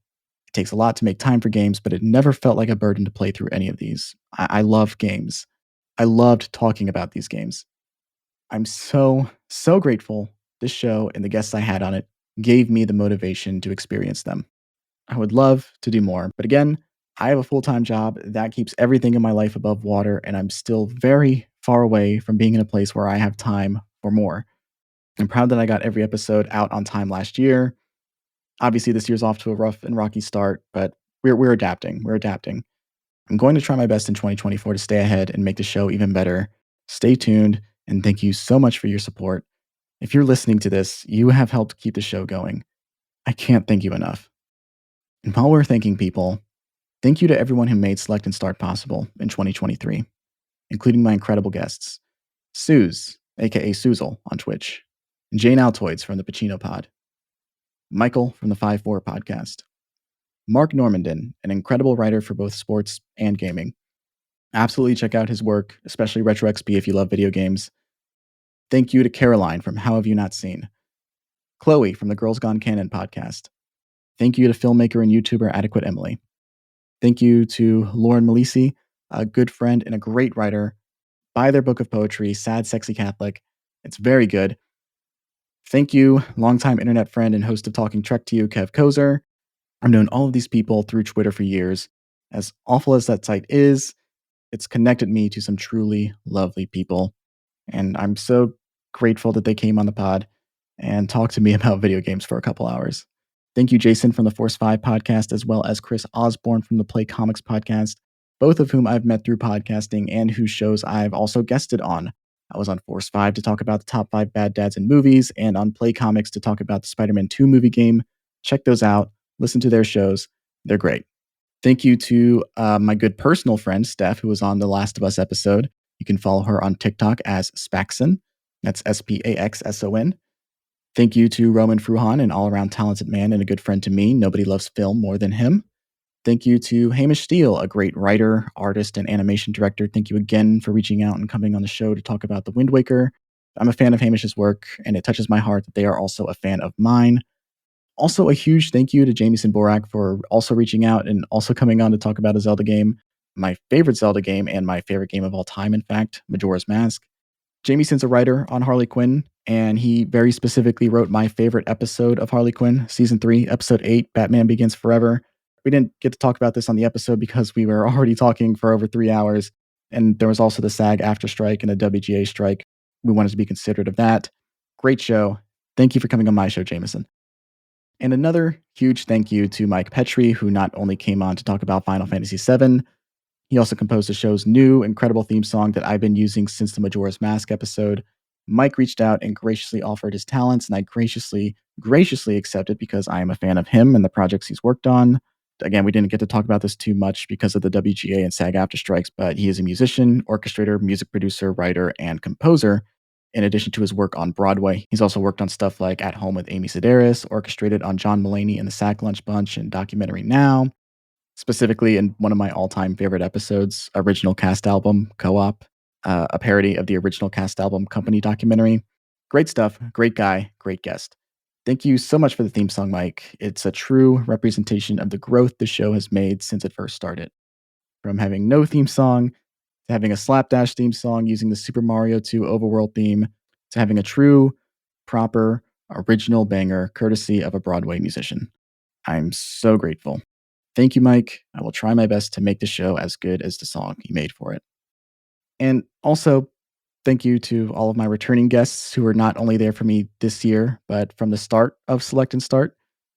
It takes a lot to make time for games, but it never felt like a burden to play through any of these. I love games. I loved talking about these games. I'm so grateful this show and the guests I had on it gave me the motivation to experience them. I would love to do more, but again, I have a full-time job that keeps everything in my life above water, and I'm still very far away from being in a place where I have time for more. I'm proud that I got every episode out on time last year. Obviously, this year's off to a rough and rocky start, but we're adapting. We're adapting. I'm going to try my best in 2024 to stay ahead and make the show even better. Stay tuned, and thank you so much for your support. If you're listening to this, you have helped keep the show going. I can't thank you enough. And while we're thanking people, thank you to everyone who made Select and Start possible in 2023, including my incredible guests, Suze, aka Suzel on Twitch, and Jane Altoids from the Pacino Pod, Michael from the 5-4 podcast, Mark Normandin, an incredible writer for both sports and gaming. Absolutely check out his work, especially Retro XP if you love video games. Thank you to Caroline from How Have You Not Seen, Chloe from the Girls Gone Canon podcast. Thank you to filmmaker and YouTuber Adequate Emily. Thank you to Lauren Malisi, a good friend and a great writer. Buy their book of poetry, Sad Sexy Catholic. It's very good. Thank you, longtime internet friend and host of Talking Trek to You, Kev Kozer. I've known all of these people through Twitter for years. As awful as that site is, it's connected me to some truly lovely people. And I'm so grateful that they came on the pod and talked to me about video games for a couple hours. Thank you, Jason from the Force 5 podcast, as well as Chris Osborne from the Play Comics podcast, both of whom I've met through podcasting and whose shows I've also guested on. I was on Force 5 to talk about the top 5 bad dads in movies, and on Play Comics to talk about the Spider-Man 2 movie game. Check those out. Listen to their shows. They're great. Thank you to my good personal friend, Steph, who was on the Last of Us episode. You can follow her on TikTok as Spaxson. That's Spaxson. Thank you to Roman Fruhan, an all-around talented man and a good friend to me. Nobody loves film more than him. Thank you to Hamish Steele, a great writer, artist, and animation director. Thank you again for reaching out and coming on the show to talk about The Wind Waker. I'm a fan of Hamish's work, and it touches my heart that they are also a fan of mine. Also, a huge thank you to Jamieson Borak for also reaching out and also coming on to talk about a Zelda game, my favorite Zelda game and my favorite game of all time, in fact, Majora's Mask. Jamieson's a writer on Harley Quinn, and he very specifically wrote my favorite episode of Harley Quinn, Season 3, Episode 8, Batman Begins Forever. We didn't get to talk about this on the episode because we were already talking for over 3 hours, and there was also the SAG after strike and the WGA strike. We wanted to be considerate of that. Great show. Thank you for coming on my show, Jameson. And another huge thank you to Mike Petrie, who not only came on to talk about Final Fantasy VII, he also composed the show's new, incredible theme song that I've been using since the Majora's Mask episode. Mike reached out and graciously offered his talents, and I graciously accepted because I am a fan of him and the projects he's worked on. Again, we didn't get to talk about this too much because of the WGA and SAG after strikes, but he is a musician, orchestrator, music producer, writer, and composer. In addition to his work on Broadway, he's also worked on stuff like At Home with Amy Sedaris, orchestrated on John Mulaney and the Sack Lunch Bunch and Documentary Now. Specifically in one of my all-time favorite episodes, Original Cast Album, Co-op, a parody of the Original Cast Album Company documentary. Great stuff, great guy, great guest. Thank you so much for the theme song, Mike. It's a true representation of the growth the show has made since it first started. From having no theme song, to having a slapdash theme song using the Super Mario 2 overworld theme, to having a true, proper, original banger courtesy of a Broadway musician. I'm so grateful. Thank you, Mike. I will try my best to make the show as good as the song you made for it. And also, thank you to all of my returning guests who were not only there for me this year, but from the start of Select and Start.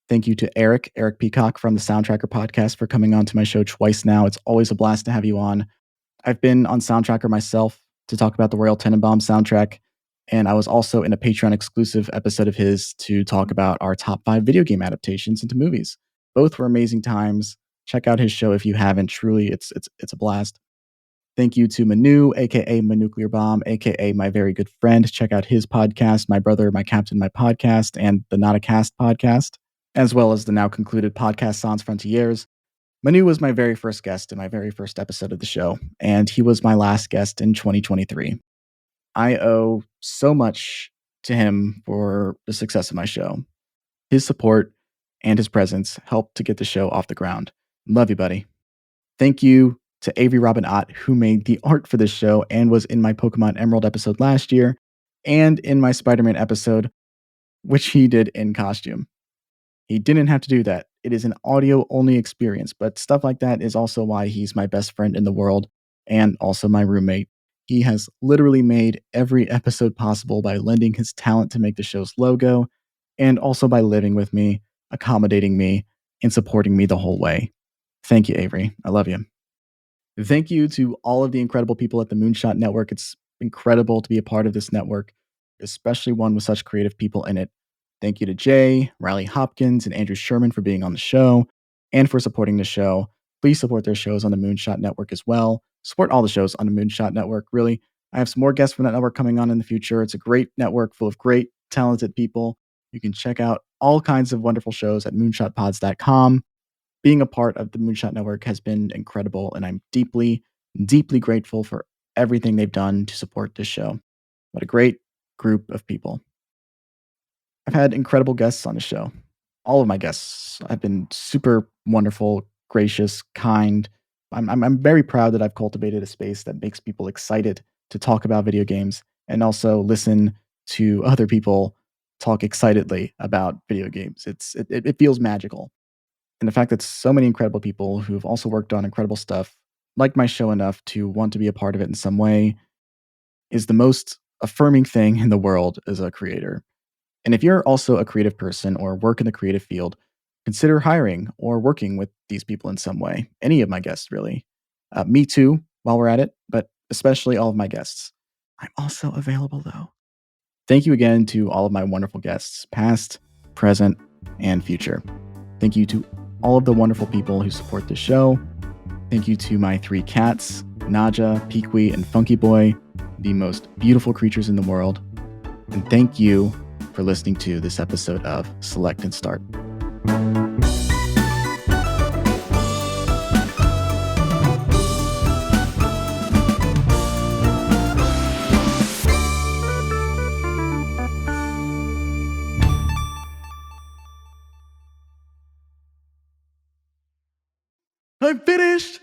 Thank you to Eric Peacock from the Soundtracker podcast for coming on to my show twice now. It's always a blast to have you on. I've been on Soundtracker myself to talk about the Royal Tenenbaum soundtrack, and I was also in a Patreon exclusive episode of his to talk about our top 5 video game adaptations into movies. Both were amazing times. Check out his show if you haven't. Truly, it's a blast. Thank you to Manu, aka Manuclear Bomb, aka my very good friend. Check out his podcast, My Brother, My Captain, My Podcast, and the Not a Cast podcast, as well as the now concluded podcast Sans Frontiers. Manu was my very first guest in my very first episode of the show, and he was my last guest in 2023. I owe so much to him for the success of my show. His support and his presence helped to get the show off the ground. Love you, buddy. Thank you to Avery Robin Ott, who made the art for this show and was in my Pokemon Emerald episode last year and in my Spider-Man episode, which he did in costume. He didn't have to do that. It is an audio-only experience, but stuff like that is also why he's my best friend in the world and also my roommate. He has literally made every episode possible by lending his talent to make the show's logo and also by living with me, accommodating me, and supporting me the whole way. Thank you, Avery. I love you. Thank you to all of the incredible people at the Moonshot Network. It's incredible to be a part of this network, especially one with such creative people in it. Thank you to Jay, Riley Hopkins, and Andrew Sherman for being on the show and for supporting the show. Please support their shows on the Moonshot Network as well. Support all the shows on the Moonshot Network, really. I have some more guests from that network coming on in the future. It's a great network full of great, talented people. You can check out all kinds of wonderful shows at moonshotpods.com. Being a part of the Moonshot Network has been incredible, and I'm deeply, deeply grateful for everything they've done to support this show. What a great group of people. I've had incredible guests on the show. All of my guests have been super wonderful, gracious, kind. I'm very proud that I've cultivated a space that makes people excited to talk about video games and also listen to other people talk excitedly about video games. It feels magical. And the fact that so many incredible people who've also worked on incredible stuff like my show enough to want to be a part of it in some way is the most affirming thing in the world as a creator. And if you're also a creative person or work in the creative field, consider hiring or working with these people in some way. Any of my guests, really. Me too, while we're at it, but especially all of my guests. I'm also available, though. Thank you again to all of my wonderful guests, past, present, and future. Thank you to all of the wonderful people who support this show. Thank you to my 3 cats, Naja, Peekwee, and Funky Boy, the most beautiful creatures in the world. And thank you for listening to this episode of Select and Start. I'm finished!